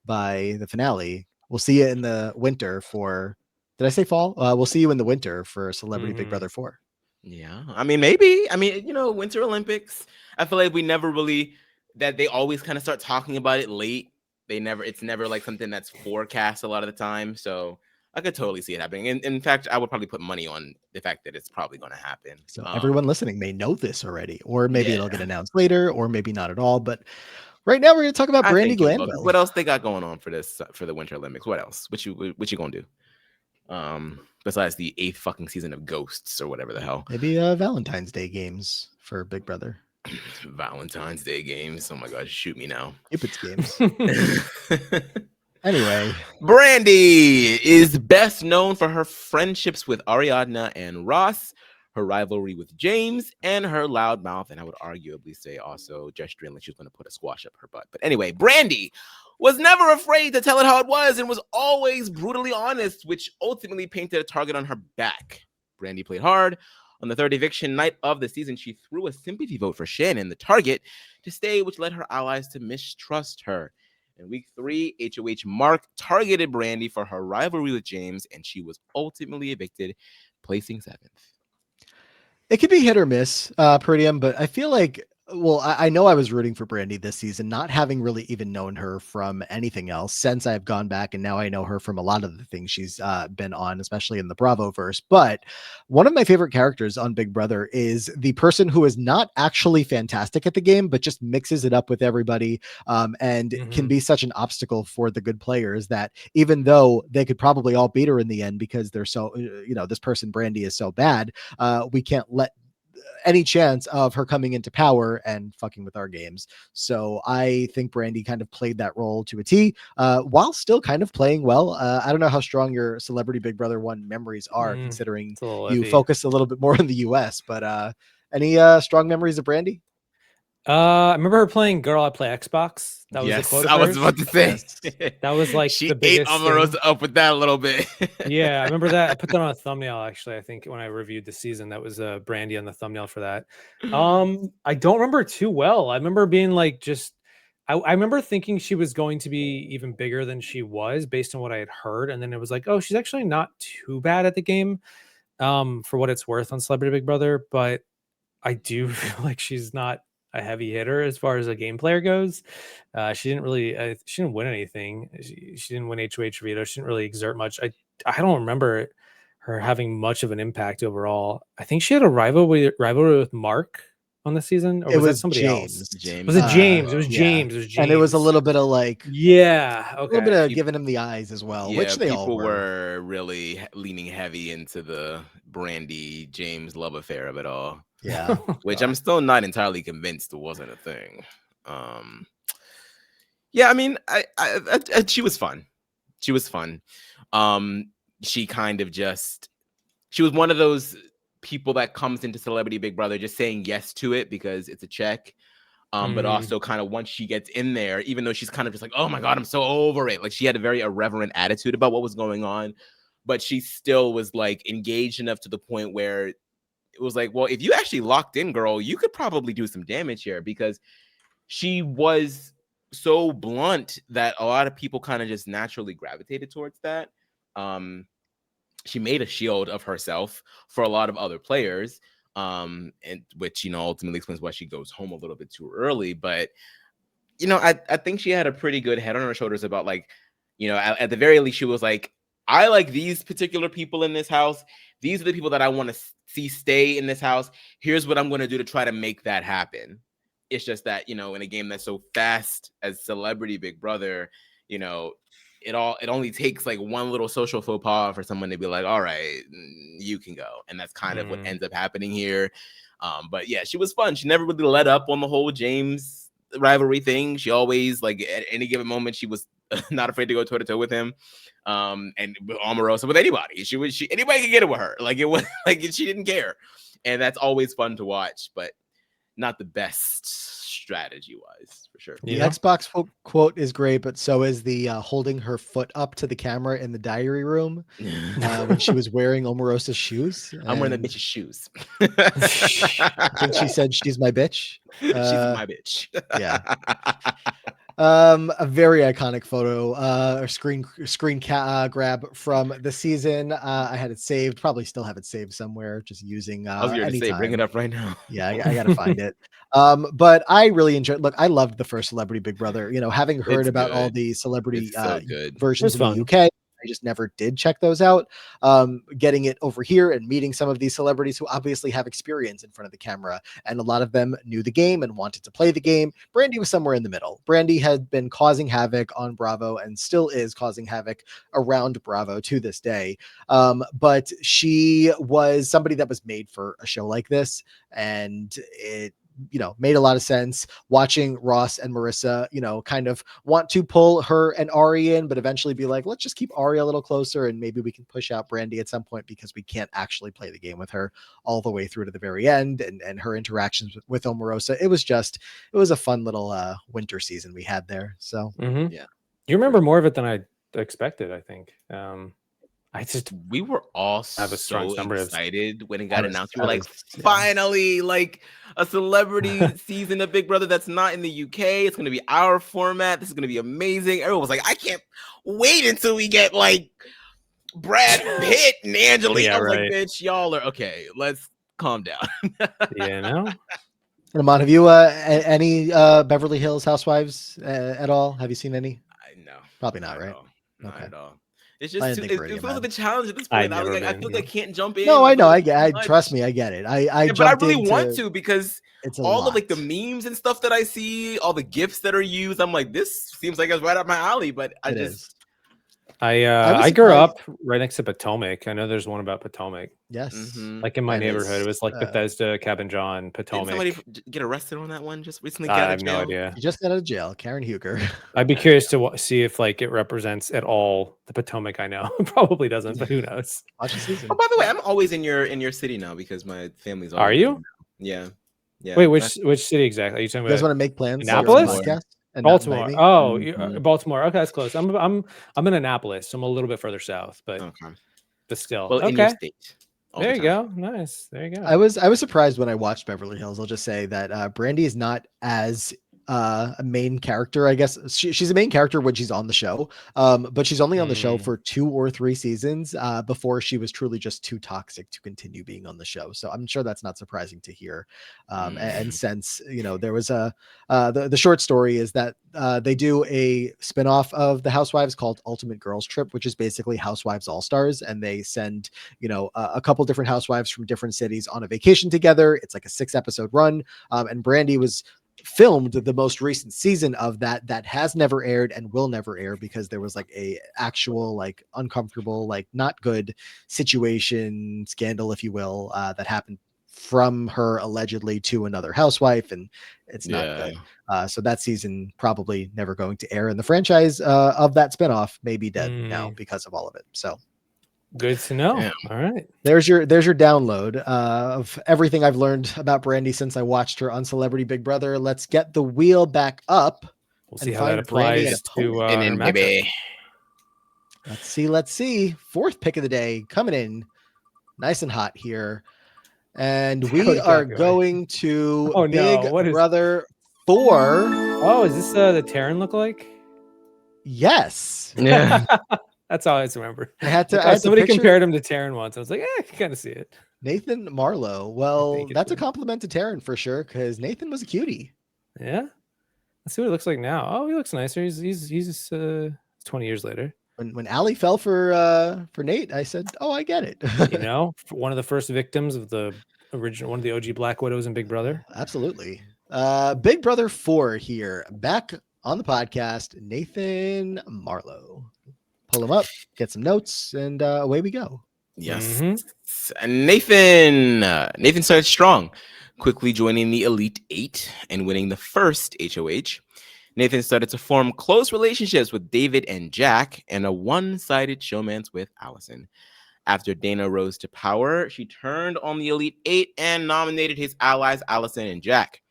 by the finale? We'll see it in the winter for. Did I say fall? We'll see you in the winter for Celebrity Big Brother 4. Yeah, I mean, maybe. I mean, Winter Olympics. I feel like we never really that they always kind of start talking about it late. It's never like something that's forecast a lot of the time. So I could totally see it happening. And in fact, I would probably put money on the fact that it's probably going to happen. So everyone listening may know this already, or maybe it'll get announced later, or maybe not at all. But right now we're going to talk about Brandi Glanville. What else they got going on for the Winter Olympics? What else? What you going to do? Besides the 8th fucking season of Ghosts or whatever the hell. Maybe Valentine's Day games for Big Brother. Valentine's Day games. Oh my god, shoot me now. Cupid's games. Anyway, Brandi is best known for her friendships with Ariadna and Ross, her rivalry with James, and her loud mouth, and I would arguably say also gesturing like she's going to put a squash up her butt. But anyway, Brandi was never afraid to tell it how it was and was always brutally honest, which ultimately painted a target on her back. Brandi played hard. On the third eviction night of the season, she threw a sympathy vote for Shannon, the target, to stay, which led her allies to mistrust her. In week 3, HOH Mark targeted Brandi for her rivalry with James, and she was ultimately evicted, placing 7th. It could be hit or miss, Peridiam, but I feel like well, I know I was rooting for Brandi this season, not having really even known her from anything else since I've gone back, and now I know her from a lot of the things she's been on, especially in the Bravo verse. But one of my favorite characters on Big Brother is the person who is not actually fantastic at the game, but just mixes it up with everybody, and can be such an obstacle for the good players that even though they could probably all beat her in the end because they're so, this person Brandi is so bad, we can't let any chance of her coming into power and fucking with our games. So I think Brandi kind of played that role to a T, while still kind of playing well. I don't know how strong your Celebrity Big Brother 1 memories are, considering It's a little you iffy. focus a little bit more in the US, but any strong memories of Brandi? I remember her playing "Girl, I Play Xbox." That was the quote. I was about to say. That was like she the ate biggest Omarosa thing. up with that a little bit. Yeah, I remember that. I put that on a thumbnail actually. I think when I reviewed the season, that was Brandi on the thumbnail for that. I don't remember too well. I remember being like I remember thinking she was going to be even bigger than she was based on what I had heard, and then it was like, oh, she's actually not too bad at the game, for what it's worth on Celebrity Big Brother. But I do feel like she's not a heavy hitter as far as a game player goes. She didn't really, she didn't win anything. She didn't win HOH veto. She didn't really exert much. I don't remember her having much of an impact overall. I think she had a rivalry with Mark on the season, or It was that was somebody James. else? James. Was it James? It was Yeah. James. It was James. And it was a little bit of like, yeah, a little bit okay. of giving him the eyes as well, which Yeah, they all people were. were really leaning heavy into the Brandi James love affair of it all. Yeah. Which I'm still not entirely convinced wasn't a thing. Yeah, I mean, I she was fun. She was fun. She kind of she was one of those people that comes into Celebrity Big Brother just saying yes to it because it's a check. But also kind of once she gets in there, even though she's kind of just like, oh my God, I'm so over it. Like she had a very irreverent attitude about what was going on, but she still was like engaged enough to the point where it was like, well, if you actually locked in, girl, you could probably do some damage here, because she was so blunt that a lot of people kind of just naturally gravitated towards that. She made a shield of herself for a lot of other players, and which, ultimately explains why she goes home a little bit too early. But, I think she had a pretty good head on her shoulders about, like, at the very least, she was like, I like these particular people in this house. These are the people that I want to see stay in this house. Here's what I'm going to do to try to make that happen. It's just that, in a game that's so fast as Celebrity Big Brother, it only takes like one little social faux pas for someone to be like, all right, you can go. And that's kind of what ends up happening here. But yeah, she was fun. She never really let up on the whole James rivalry thing. She always, like, at any given moment, she was not afraid to go toe to toe with him. And with Omarosa, with anybody. Anybody could get it with her. Like, it was like, she didn't care. And that's always fun to watch, but not the best strategy wise, for sure. The Xbox quote is great, but so is the holding her foot up to the camera in the diary room when she was wearing Omarosa's shoes. I'm wearing that bitch's shoes. I think she said she's my bitch. She's my bitch. Yeah. A very iconic photo, or screen grab from the season. I had it saved, probably still have it saved somewhere, just using I was going to say, bring it up right now. Yeah, I gotta find it. But I really enjoyed. Look, I loved the first Celebrity Big Brother. Having heard It's about all good. the celebrity It's so good. versions It's in the UK, I just never did check those out. Getting it over here and meeting some of these celebrities who obviously have experience in front of the camera, and a lot of them knew the game and wanted to play the game. Brandi was somewhere in the middle. Brandi had been causing havoc on Bravo and still is causing havoc around Bravo to this day. But she was somebody that was made for a show like this, and it made a lot of sense watching Ross and Marissa, kind of want to pull her and Ari in, but eventually be like, let's just keep Ari a little closer and maybe we can push out Brandi at some point, because we can't actually play the game with her all the way through to the very end. And her interactions with Omarosa, it was a fun little winter season we had there. So Yeah. You remember more of it than I expected, I think. We were all have a strong so number of- excited when it got announced. We were like, finally, like a celebrity season of Big Brother that's not in the UK. It's going to be our format. This is going to be amazing. Everyone was like, I can't wait until we get like Brad Pitt and Angelina. Yeah, I was right. like, bitch, y'all are okay. Let's calm down. And Amon, have you any Beverly Hills Housewives at all? Have you seen any? No, Probably not, not right? at all. Not Okay. at all. It's I just didn't too, think it Peridiam feels had. like a challenge at this I've point. I never I been, feel no. like I can't jump in. No, I know. feel I like it's too get. Trust much. me, I get it. I Yeah, but I jumped really into. want to because It's a all lot. of like the memes and stuff that I see, all the gifs that are used, I'm like, this seems like it's right up my alley. But I It just is. I grew up right next to Potomac. I know there's one about Potomac. Yes. Like in my And neighborhood, it was like it's, Bethesda, Cabin John, didn't Potomac. somebody get arrested on that one just recently? I Get out have of no jail? idea. You just got out of jail, Karen Huger. I'd be curious to see if like it represents at all the Potomac I know. It probably doesn't, but who knows? Watch the season. Oh, by the way, I'm always in your city now because my family's all Are over you? there now. Yeah. Yeah. Wait, which city exactly? Are you talking You guys about want to make plans? for your own Annapolis? podcast and not Baltimore. invite me? Oh, Mhm. Baltimore. Okay, that's close. I'm in Annapolis, so I'm a little bit further south, but Okay. still. Well, in your Okay. state. all There the you time. go. Nice. There you go. I was surprised when I watched Beverly Hills. I'll just say that Brandi is not as a main character. I guess she's a main character when she's on the show, but she's only on the show for 2 or 3 seasons before she was truly just too toxic to continue being on the show. So I'm sure that's not surprising to hear. And since there was the short story is that they do a spinoff of the Housewives called Ultimate Girls Trip, which is basically Housewives All Stars, and they send a couple different housewives from different cities on a vacation together. It's like a 6-episode run, and Brandi was filmed the most recent season of that has never aired and will never air because there was like a actual like uncomfortable, like not good situation, scandal if you will, that happened from her allegedly to another housewife, and it's not good. So that season probably never going to air, and the franchise of that spinoff may be dead now because of all of it. So good to know. All right. There's your download of everything I've learned about Brandi since I watched her on Celebrity Big Brother. Let's get the wheel back up. We'll see how that Brandi applies to her matchup. Baby. Let's see. 4th pick of the day coming in nice and hot here. And we are going to Big Brother 4. Oh, is this the Taryn look like? Yes. Yeah. That's all I just remember. I had to. Somebody compared him to Taryn once. I was like, I can kind of see it. Nathan Marlow. Well, that's a compliment to Taryn for sure, because Nathan was a cutie. Yeah. Let's see what it looks like now. Oh, he looks nicer. He's 20 years later. When Allie fell for Nate, I said, "Oh, I get it." One of the first victims of the original, one of the OG Black Widows in Big Brother. Absolutely. Big Brother 4 here, back on the podcast. Nathan Marlow. Pull him up, get some notes, and away we go. Yes. And Nathan started strong, quickly joining the Elite 8 and winning the first HOH. Nathan started to form close relationships with David and Jack, and a one-sided showmance with Allison. After Dana rose to power, she turned on the Elite 8 and nominated his allies Allison and Jack.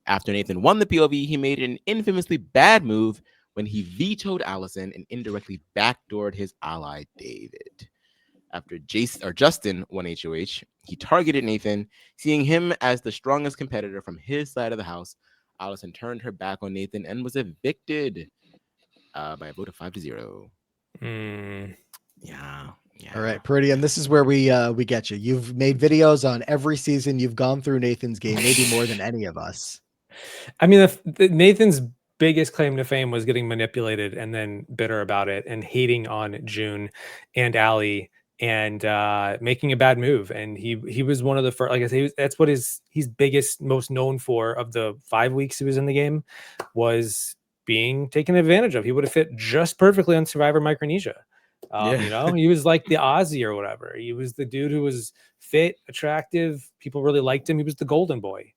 After Nathan won the POV, he made an infamously bad move when he vetoed Allison and indirectly backdoored his ally David. After Justin won HOH, he targeted Nathan, seeing him as the strongest competitor from his side of the house. Allison turned her back on Nathan and was evicted by a vote of 5-0. Yeah. All right, Peridiam, this is where we get you. You've made videos on every season. You've gone through Nathan's game, maybe more than any of us. I mean, Nathan's biggest claim to fame was getting manipulated and then bitter about it and hating on June and Allie and making a bad move. And he was one of the first, like I say, that's what he's biggest, most known for of the 5 weeks he was in the game, was being taken advantage of. He would have fit just perfectly on Survivor Micronesia. He was like the Aussie or whatever. He was the dude who was fit, attractive. People really liked him. He was the golden boy.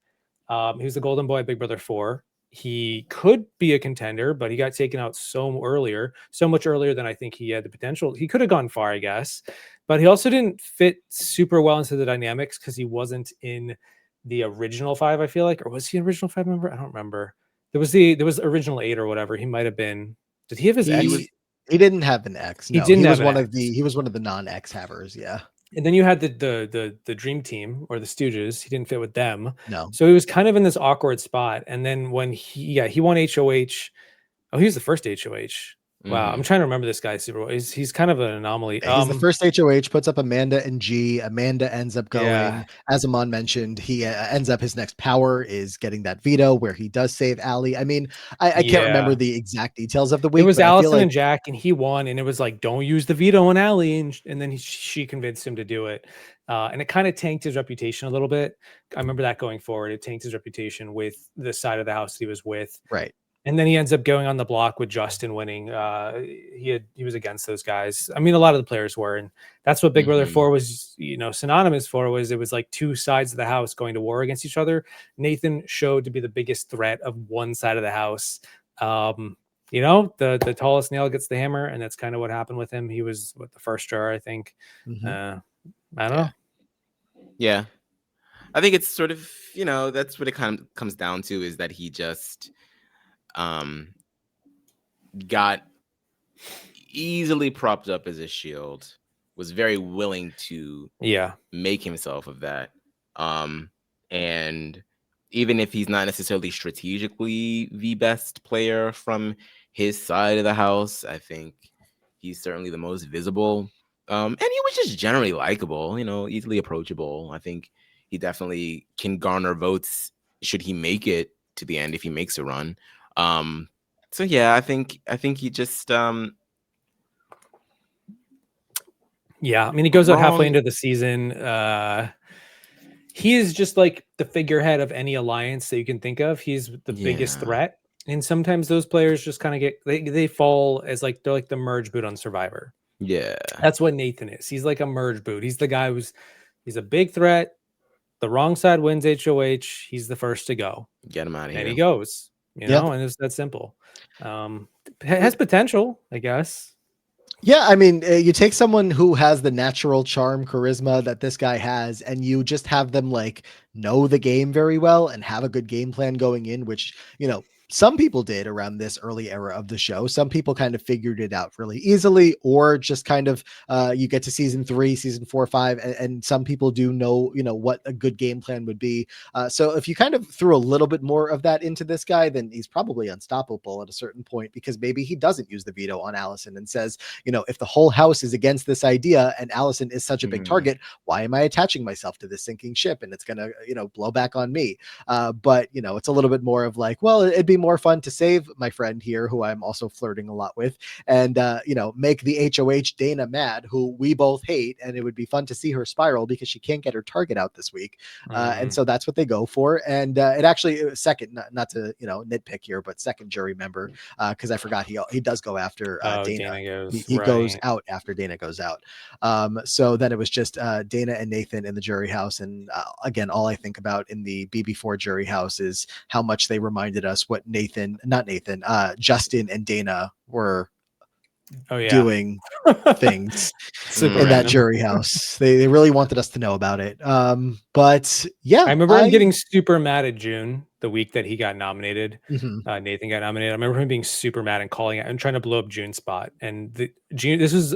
He was the golden boy at Big Brother 4. He could be a contender, but he got taken out so much earlier than I think he had the potential. He could have gone far, I guess, but he also didn't fit super well into the dynamics because he wasn't in the original 5, I feel like. Or was he an original 5 member? I don't remember. There was original 8 or whatever. He might have been. Did he have his X? He didn't have an X. No, he was one of the non-X havers. Yeah. And then you had the Dream Team or the Stooges. He didn't fit with them. No. So he was kind of in this awkward spot. And then when he won HOH. Oh, he was the first HOH. Wow, I'm trying to remember this guy super well. He's kind of an anomaly. Yeah, he's the first HOH, puts up Amanda and G. Amanda ends up going, Yeah. as Amon mentioned, he ends up his next power is getting that veto where he does save Allie. I mean, I can't remember the exact details of the It week, was but I feel Allison like and Jack, and he won, and it was like, don't use the veto on Allie, and then she convinced him to do it, and it kind of tanked his reputation a little bit. I remember that going forward, it tanked his reputation with the side of the house that he was with. right. And then he ends up going on the block with Justin winning. He was against those guys. I mean, a lot of the players were, and that's what Big Brother 4 was, synonymous for. Was it was like two sides of the house going to war against each other. Nathan showed to be the biggest threat of one side of the house. The tallest nail gets the hammer, and that's kind of what happened with him. He was the first jar, I think. I don't know. Yeah, I think it's sort of that's what it kind of comes down to, is that he just got easily propped up as a shield, was very willing to make himself of that, and even if he's not necessarily strategically the best player from his side of the house, I think he's certainly the most visible, and he was just generally likable, easily approachable. I think he definitely can garner votes should he make it to the end, if he makes a run. So yeah, I think he just yeah, I mean, he goes out halfway into the season. He is just like the figurehead of any alliance that you can think of. He's the biggest threat, and sometimes those players just kind of they fall as like they're like the merge boot on Survivor. Yeah, that's what Nathan is. He's like a merge boot. He's the guy he's a big threat. The wrong side wins HOH. He's the first to go. Get him out of here. And he goes, and it's that simple. Has potential, I guess. Yeah, I mean, you take someone who has the natural charm, charisma that this guy has, and you just have them like know the game very well and have a good game plan going in, which, some people did around this early era of the show. Some people kind of figured it out really easily, or just kind of you get to season 3, season 4, 5, and some people do know, what a good game plan would be. So if you kind of threw a little bit more of that into this guy, then he's probably unstoppable at a certain point, because maybe he doesn't use the veto on Allison and says, if the whole house is against this idea and Allison is such a big target, why am I attaching myself to this sinking ship? And it's going to, blow back on me. But, it's a little bit more of like, well, it'd be more fun to save my friend here, who I'm also flirting a lot with, and make the HOH Dana mad, who we both hate, and it would be fun to see her spiral because she can't get her target out this week. And so that's what they go for. And it actually second, not to nitpick here, but second jury member, because I forgot he does go after Dana. He goes out after Dana goes out. So then it was just Dana and Nathan in the jury house, and again, all I think about in the BB4 jury house is how much they reminded us what Justin and Dana were doing things in that jury house. They really wanted us to know about it. But yeah, I remember him getting super mad at June the week that he got nominated. Nathan got nominated. I remember him being super mad and calling out and trying to blow up June's spot. And June, this is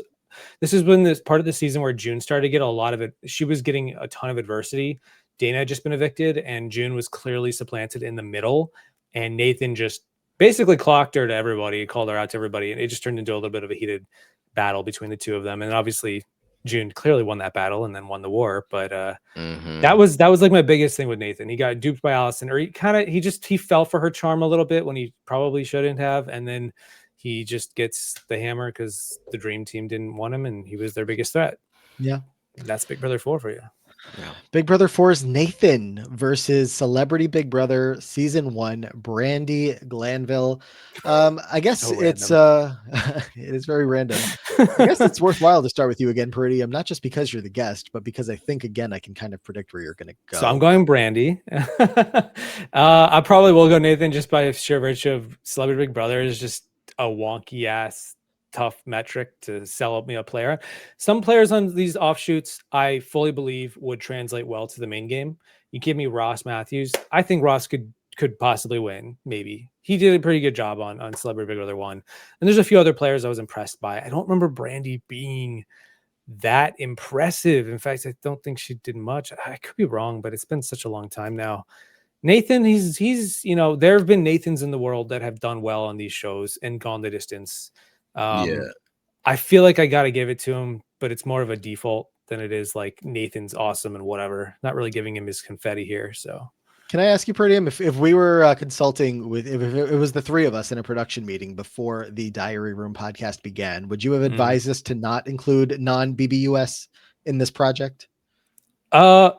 when this part of the season where June started to get a lot of it. She was getting a ton of adversity. Dana had just been evicted, and June was clearly supplanted in the middle. And Nathan just basically clocked her to everybody, called her out to everybody, and it just turned into a little bit of a heated battle between the two of them. And obviously, June clearly won that battle and then won the war. But that was like my biggest thing with Nathan. He got duped by Allison, or he fell for her charm a little bit when he probably shouldn't have, and then he just gets the hammer because the dream team didn't want him, and he was their biggest threat. Yeah, and that's Big Brother 4 for you. Yeah. Big Brother 4's Nathan versus Celebrity Big Brother season 1, Brandi Glanville. I guess it is very random. I guess it's worthwhile to start with you again, Peridiam, not just because you're the guest, but because I think again I can kind of predict where you're going to go. So I'm going Brandi. I probably will go Nathan just by sheer virtue of Celebrity Big Brother is just a wonky ass tough metric to sell up me a player. Some players on these offshoots I fully believe would translate well to the main game. You give me Ross Matthews. I think Ross could possibly win. Maybe he did a pretty good job on Celebrity Big Brother 1. And there's a few other players I was impressed by. I don't remember Brandi being that impressive. In fact, I don't think she did much. I could be wrong, but it's been such a long time now. Nathan, he's there have been Nathans in the world that have done well on these shows and gone the distance. Yeah. I feel like I got to give it to him, but it's more of a default than it is like Nathan's awesome and whatever. Not really giving him his confetti here. So Can I ask you, Peridiam, if we were consulting with, if it was the three of us in a production meeting before the Diary Room podcast began, would you have advised us to not include non-BBUS in this project? I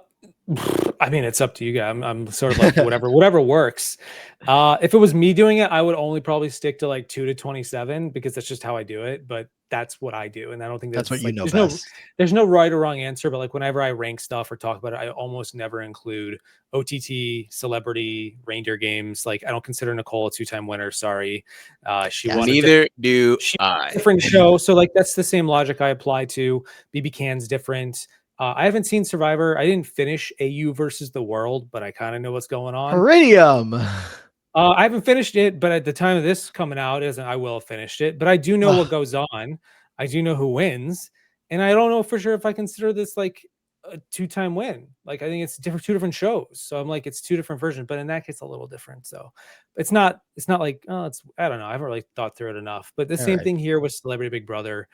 mean, it's up to you guys. I'm sort of like whatever works. If it was me doing it, I would only probably stick to like 2 to 27 because that's just how I do it. But that's what I do, and I don't think That's what you like, know there's best. there's no right or wrong answer. But like whenever I rank stuff or talk about it, I almost never include OTT, celebrity, reindeer games. Like I don't consider Nicole a 2-time winner. Sorry, she Yeah, won. Neither do She I. different show. So like that's the same logic I apply to. BB Can's different. I haven't seen Survivor. I didn't finish AU versus the World, but I kind of know what's going on. Peridiam. I haven't finished it, but at the time of this coming out, I will have finished it. But I do know what goes on. I do know who wins, and I don't know for sure if I consider this like a 2-time win. Like I think it's different, 2 different shows. So I'm like, it's 2 different versions, but in that case, a little different. So it's not like, oh, it's, I don't know. I haven't really thought through it enough. But the same thing here with Celebrity Big Brother.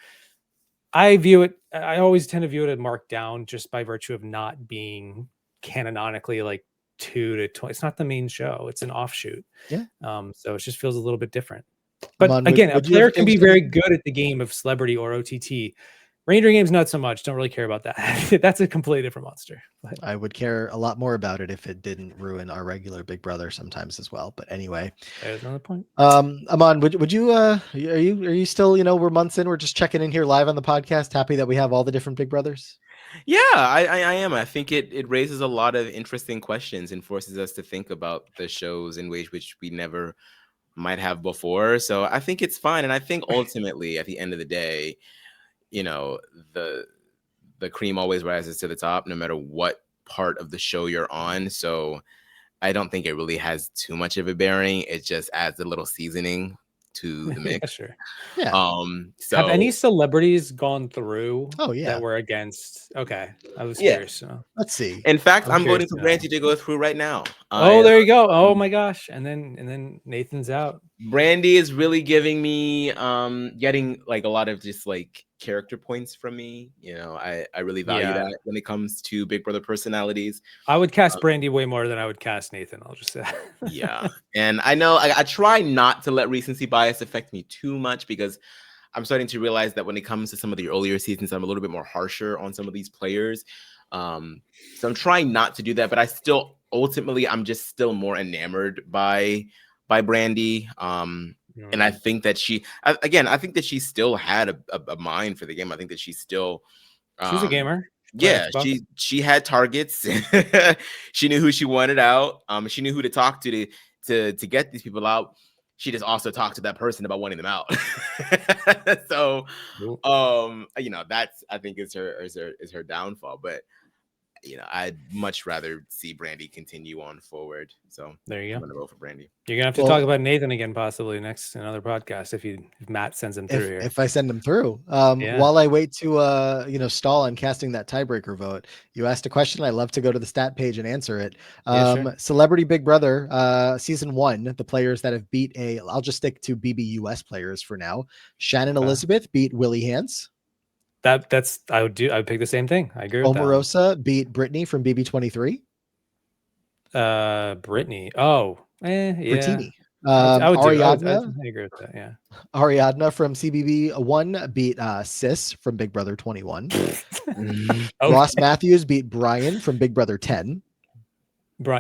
I always tend to view it as marked down just by virtue of not being canonically like 2 to 20. It's not the main show. It's an offshoot. Yeah. So it just feels a little bit different. But Amon, again, would a you have player can be changed very anything? good at the game of celebrity or OTT. Reindeer games, not so much. Don't really care about that. That's a completely different monster. But I would care a lot more about it if it didn't ruin our regular Big Brother sometimes as well. But anyway, there's another point. Amon, would you are you still, we're months in, we're just checking in here live on the podcast, happy that we have all the different Big Brothers? Yeah, I am. I think it raises a lot of interesting questions and forces us to think about the shows in ways which we never might have before. So I think it's fine. And I think ultimately at the end of the day, the cream always rises to the top no matter what part of the show you're on. So I don't think it really has too much of a bearing. It just adds a little seasoning to the mix. Sure. Yeah. So have any celebrities gone through that were against? Okay. I was Yeah. curious. So. Let's see. In fact, I'm curious voting for to know. Brandi to go through right now. Oh, there you go. Oh my gosh. And then Nathan's out. Brandi is really giving me getting like a lot of just like character points from me. I really value that when it comes to Big Brother personalities. I would cast Brandi way more than I would cast Nathan. I'll just say that. Yeah. And I know I try not to let recency bias affect me too much because I'm starting to realize that when it comes to some of the earlier seasons, I'm a little bit more harsher on some of these players. So I'm trying not to do that, but I still ultimately I'm just still more enamored by Brandi. And I think that I think that she still had a mind for the game. I think that she's still she's a gamer. Yeah, she had targets. She knew who she wanted out. She knew who to talk to get these people out. She just also talked to that person about wanting them out. So that's I think is her downfall. But I'd much rather see Brandi continue on forward. So there you go. I'm gonna vote for Brandi. You're gonna have to talk about Nathan again, possibly next another podcast if Matt sends him through here. If I send him through. While I wait to stall on casting that tiebreaker vote, you asked a question. I love to go to the stat page and answer it. Sure. Celebrity Big Brother, season 1, the players that have beat I'll just stick to BBUS players for now. Shannon Elizabeth beat Willie Hance. I would pick the same thing. I agree with that. Omarosa beat Brittany from BB23. Brittany. Oh, yeah. Brittini. I would Ariadna. I agree with that. Yeah. Ariadna from CBB1 beat Sis from Big Brother 21. Okay. Ross Matthews beat Brian from Big Brother 10.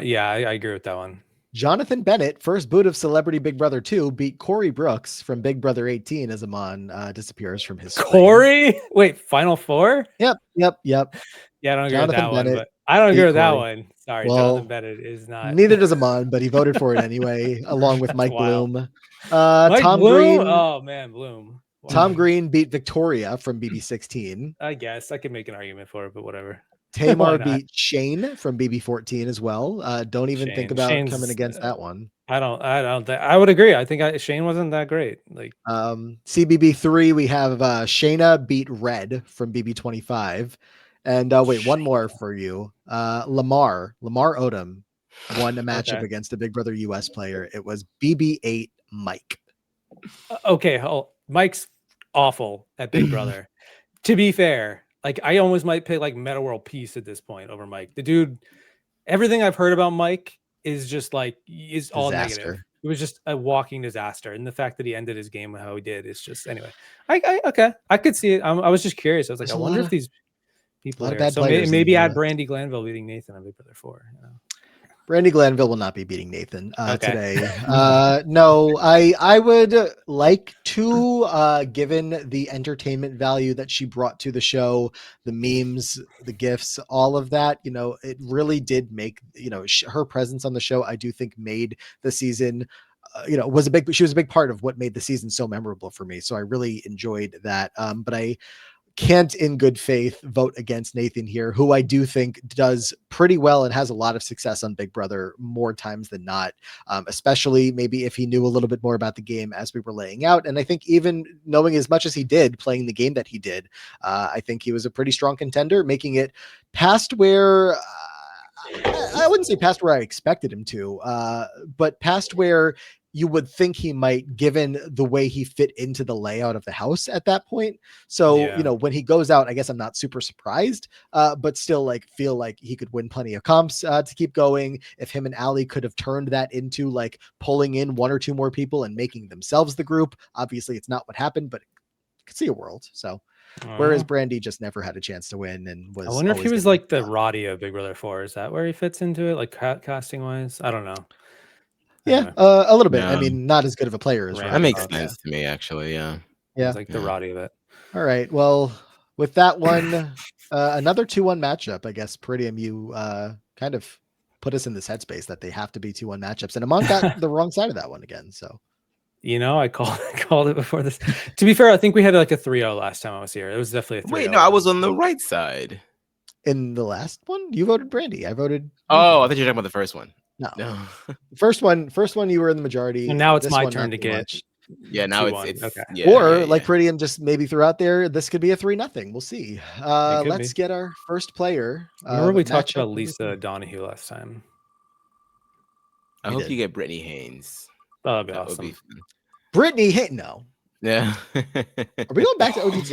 Yeah, I agree with that one. Jonathan Bennett, first boot of Celebrity Big Brother 2, beat Corey Brooks from Big Brother 18 as Amon disappears from his screen. Corey? Wait, Final Four? Yep. Yeah, I don't agree with that one, but I don't agree with that one. Sorry, Jonathan Bennett is not. Neither does Amon, but he voted for it anyway, along with Mike wild. Bloom. Mike Tom Bloom? Green. Oh man, Bloom. Wow. Tom Green beat Victoria from BB16. I guess I could make an argument for it, but whatever. Tamar beat Shane from BB14 as well. Don't even think about Shane's, coming against that one. I would agree. I think Shane wasn't that great. Like CBB3, we have Shayna beat Red from BB25. And wait, one more for you. Lamar Odom won a matchup against a Big Brother US player. It was BB8 Mike. Okay, Mike's awful at Big Brother. To be fair, like I almost might pick like Meta World Peace at this point over Mike. The dude, everything I've heard about Mike is just like is all negative. Disaster. It was just a walking disaster, and the fact that he ended his game how he did is just anyway. Okay, I could see it. I was just curious. I was like, There's I a wonder lot if these people lot of here. bad So players maybe in add the- Brandi Glanville beating Nathan on Big Brother 4. You know? Brandi Glanville will not be beating Nathan Okay. today. No, I would like to, given the entertainment value that she brought to the show, the memes, the gifs, all of that, you know, it really did make, you know, her presence on the show, I do think made the season, you know, she was a big part of what made the season so memorable for me. So I really enjoyed that. But I can't in good faith vote against Nathan here, who I do think does pretty well and has a lot of success on Big Brother more times than not, especially maybe if he knew a little bit more about the game as we were laying out. And I think even knowing as much as he did, playing the game that he did, I think he was a pretty strong contender, making it past where I wouldn't say past where I expected him to, but past where you would think he might, given the way he fit into the layout of the house at that point. So, Yeah. you know, when he goes out, I guess I'm not super surprised, but still like feel like he could win plenty of comps to keep going. If him and Ali could have turned that into like pulling in one or two more people and making themselves the group. Obviously it's not what happened, but I could see a world. So whereas Brandi just never had a chance to win and was. I wonder if he always was gonna like be the gone. Roddy of Big Brother 4. Is that where he fits into it, like casting wise? I don't know. Yeah, Anyway. a little bit. Yeah. I mean, not as good of a player as Right. Roddy, That makes but sense to me, actually. Yeah. yeah. It's like the Yeah. Roddy of it. All right. Well, with that one, another 2-1 matchup, I guess. Peridiam, you kind of put us in this headspace that they have to be 2-1 matchups, and Amon got the wrong side of that one again. So, You know, I called it before this. To be fair, I think we had like a 3-0 last time I was here. It was definitely a 3-0. Wait, no, I was on the right side. in the last one, you voted Brandi. I voted. Oh, I thought you were talking about the first one. No. No. First one, you were in the majority. And now it's This my one, turn not to too get. much. Yeah, now 2-1. it's Okay. yeah, Or yeah, like yeah. Peridiam just maybe threw out there, this could be a 3-0. We'll see. could Let's be. get our first player. Remember we talked matchup about number Lisa 3. Donahue last time. I We hope did. you get Brittany Haynes. Oh, that'd be That awesome. would be fun. Brittany hit no. Yeah. Are we going back to OTT?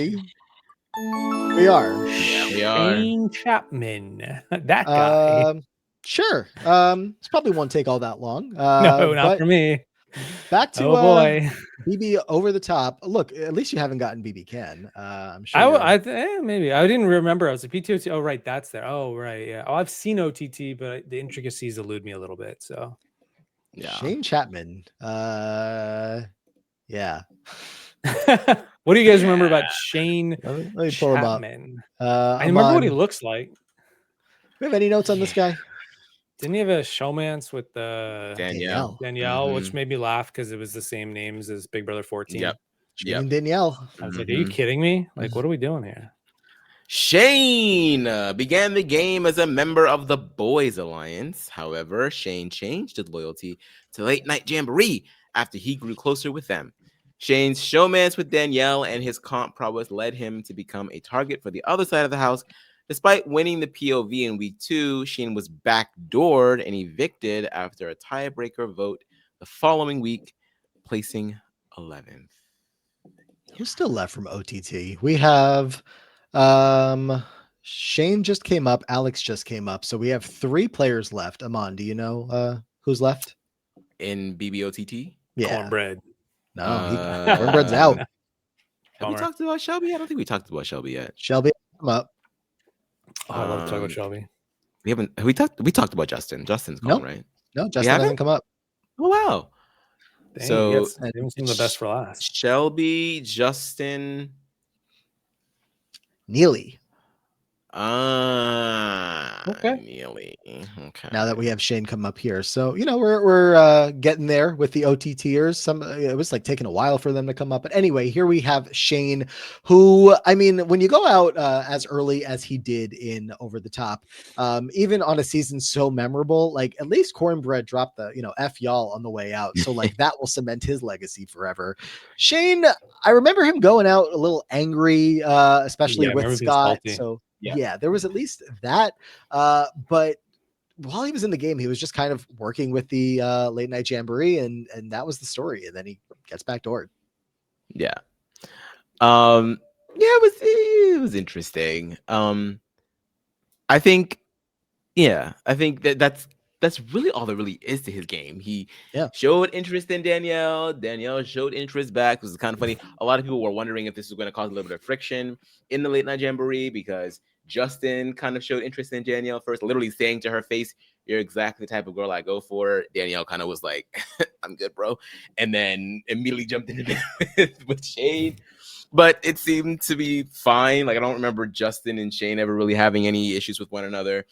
We are. Yeah, we are. Shane Chapman. That guy. Sure. This probably won't take all that long. No, not but for me. back to Oh boy. BB over the top. Look, at least you haven't gotten BB Ken. I'm sure. Maybe I didn't remember. I was like PTOT. Oh, right, that's there. Oh, right, yeah. Oh, I've seen OTT, but the intricacies elude me a little bit. So, Yeah. Shane Chapman. Yeah. what do you guys remember about Shane Let me pull him up. Chapman? I I remember what he looks like. We have any notes on this guy? Didn't he have a showmance with Danielle. Danielle, which Mhm. made me laugh because it was the same names as Big Brother 14. Yep. Shane Yep. and Danielle. I was like, are you Mhm. kidding me? Like, what are we doing here? Shane began the game as a member of the Boys Alliance. However, Shane changed his loyalty to Late Night Jamboree after he grew closer with them. Shane's showmance with Danielle and his comp prowess led him to become a target for the other side of the house. Despite winning the POV in week 2, Shane was backdoored and evicted after a tiebreaker vote the following week, placing 11th. Who's still left from OTT? We have Shane just came up, Alex just came up, so we have 3 players left. Amon, do you know who's left? In BBOTT? Yeah. Cornbread. No, Cornbread's out. Have we Bummer. talked about Shelby? I don't think we talked about Shelby yet. Shelby, come up. Oh, I love to talk about Um, Shelby. We haven't. We talked about Justin. Justin's gone, Nope. right? No, Justin haven't? hasn't come up. Oh wow. Dang, So, you guys doing some of the best for last. Shelby, Justin, Neely. Okay. Neely. Okay. Now that we have Shane come up here, so you know we're getting there with the OTTers. Some it was like taking a while for them to come up, but anyway, here we have Shane, who I mean, when you go out as early as he did in Over the Top, even on a season so memorable, like at least Cornbread dropped the F y'all on the way out, so like that will cement his legacy forever. Shane, I remember him going out a little angry, especially Yeah, I with remember being Scott. salty. So Yeah. yeah, there was at least that. But while he was in the game, he was just kind of working with the Late Night Jamboree, and that was the story. And then he gets backdoored. Yeah. Yeah, it was interesting. I think, yeah, I think that's really all there really is to his game. He Yeah. showed interest in Danielle. Danielle showed interest back. It was kind of funny. A lot of people were wondering if this was going to cause a little bit of friction in the late night jamboree because Justin kind of showed interest in Danielle first, literally saying to her face, "You're exactly the type of girl I go for." Danielle kind of was like, "I'm good, bro," and then immediately jumped into with Shane. But it seemed to be fine. Like I don't remember Justin and Shane ever really having any issues with one another.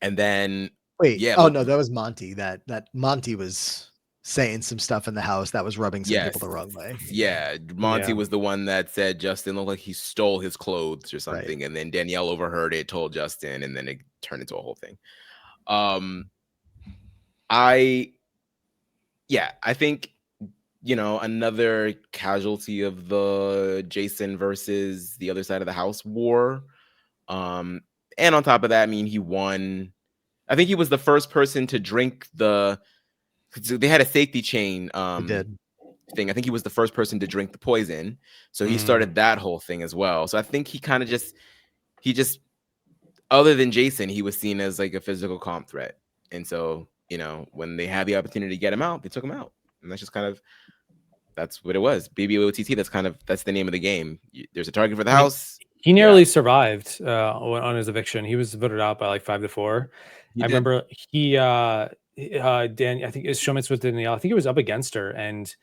And then Wait. yeah, Oh no, that was Monty. That Monty was saying some stuff in the house that was rubbing some yes, people the wrong way. yeah. Monty Yeah. was the one that said Justin looked like he stole his clothes or something, and then Danielle overheard it, told Justin, and then it turned into a whole thing. I think another casualty of the Jason versus the other side of the house war. And on top of that, I mean, he won. I think he was the first person to drink they had a safety chain thing. I think he was the first person to drink the poison. So he started that whole thing as well. So I think he kind of just other than Jason, he was seen as like a physical comp threat. And so, when they had the opportunity to get him out, they took him out. And that's just that's what it was. BBOTT, that's the name of the game. There's a target for the house. He nearly survived on his eviction. He was voted out by like 5-4. Remember Dan, I think his showmates with Danielle. I think he was up against her, and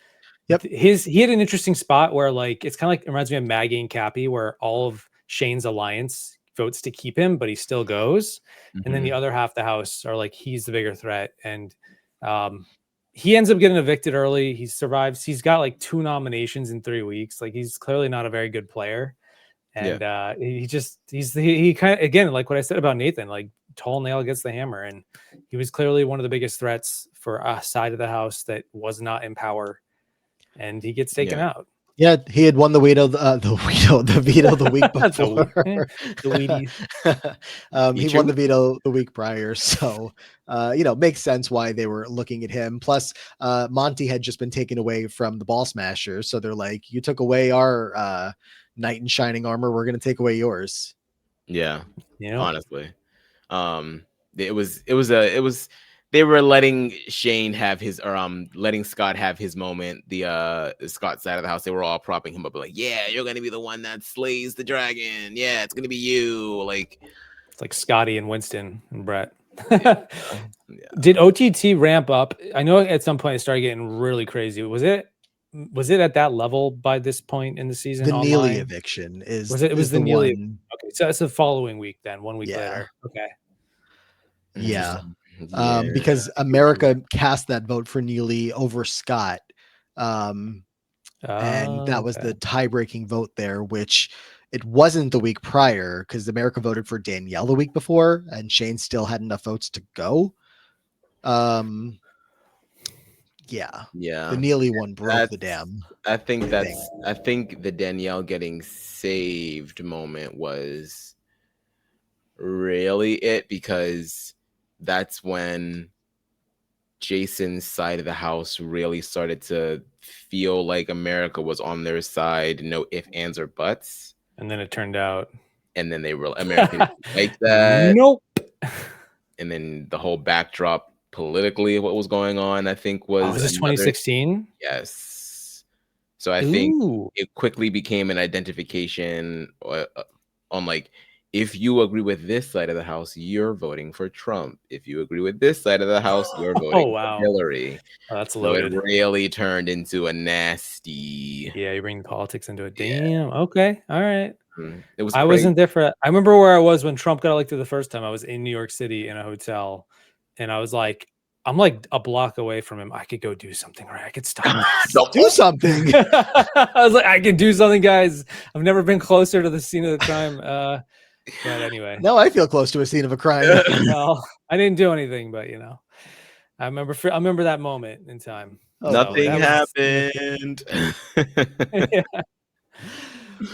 he had an interesting spot where like it's kind of like reminds me of Maggie and Cappy, where all of Shane's alliance votes to keep him, but he still goes, and then the other half of the house are like he's the bigger threat, and he ends up getting evicted early. He survives. He's got like 2 nominations in 3 weeks. Like he's clearly not a very good player. And he kind of, again, like what I said about Nathan, like tall nail gets the hammer. And he was clearly one of the biggest threats for a side of the house that was not in power. And he gets taken out. Yeah, he had won the veto the week before. The Wheaties. He won the veto the week prior, so makes sense why they were looking at him. Plus, Monty had just been taken away from the Ball Smashers, so they're like, "You took away our knight in shining armor, we're going to take away yours." Yeah, honestly, it was. They were letting Shane have his, or letting Scott have his moment. The Scott side of the house, they were all propping him up, like, "Yeah, you're gonna be the one that slays the dragon. Yeah, it's gonna be you." Like, it's like Scotty and Winston and Brett. Did OTT ramp up? I know at some point it started getting really crazy. Was it at that level by this point in the season? The Neely eviction is. It was the Neely. One. Okay, so that's the following week then. 1 week later. Okay. Yeah. Because America cast that vote for Neely over Scott. And that was the tie-breaking vote there, which it wasn't the week prior because America voted for Danielle the week before and Shane still had enough votes to go. The Neely one broke the dam. I think the Danielle getting saved moment was really it, because that's when Jason's side of the house really started to feel like America was on their side, no ifs, ands, or buts. And then it turned out. And then they were Americans like that. Nope. And then the whole backdrop politically of what was going on, I think was this 2016? Yes. So I think it quickly became an identification on like, if you agree with this side of the house, you're voting for Trump. If you agree with this side of the house, you're voting for Hillary. Oh, that's loaded. So it really turned into a nasty. Yeah, you bring politics into it. Damn. Yeah. Okay. All right. It was. I wasn't there for. I remember where I was when Trump got elected the first time. I was in New York City in a hotel, and I was like, I'm like a block away from him. I could go do something, right? I could stop. Do something. I was like, I can do something, guys. I've never been closer to the scene of the crime. But anyway, now I feel close to a scene of a crime. Well, I didn't do anything, but I remember that moment in time. Nothing happened.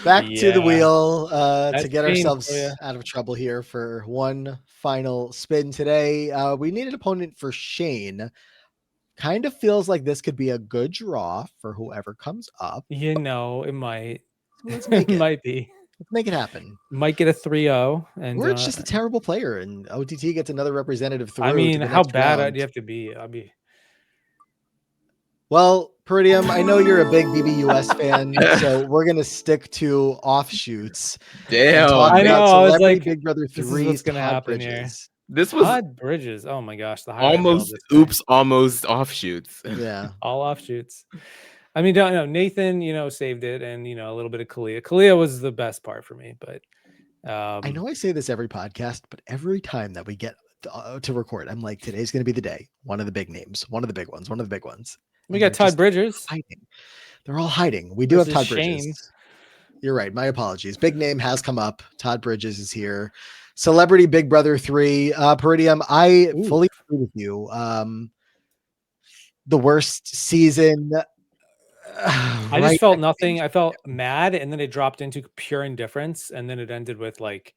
Back to the wheel to get ourselves out of trouble here for one final spin today. We need an opponent for Shane. kind of feels like this could be a good draw for whoever comes up. You know, it might. So let's make It it. might be. Let's make it happen. Might get a 3-0. And Or it's just a terrible player, and OTT gets another representative through. I mean, to the how next bad round. do you have to be? I'll be. Well, Peridiam, I know you're a big BBUS fan, so we're gonna stick to offshoots. Damn. And talk I know, about I was Celebrity like, Big Brother this is 3's what's gonna Todd happen here. Bridges. This was Todd Bridges. Oh my gosh, the highlight reel of almost this guy. oops, almost offshoots. Yeah. All offshoots. I mean, don't know. Nathan, saved it, and a little bit of Kalia. Kalia was the best part for me, but I know I say this every podcast, but every time that we get to record, I'm like, today's going to be the day. One of the big names, one of the big ones, one of the big ones. we And got they're Todd just Bridges. hiding. They're all hiding. We do have Versus Todd Bridges. Shane. You're right. My apologies. Big name has come up. Todd Bridges is here. Celebrity Big Brother 3. Peridiam, I fully agree with you. The worst season. I just felt nothing. I felt mad, and then it dropped into pure indifference, and then it ended with like,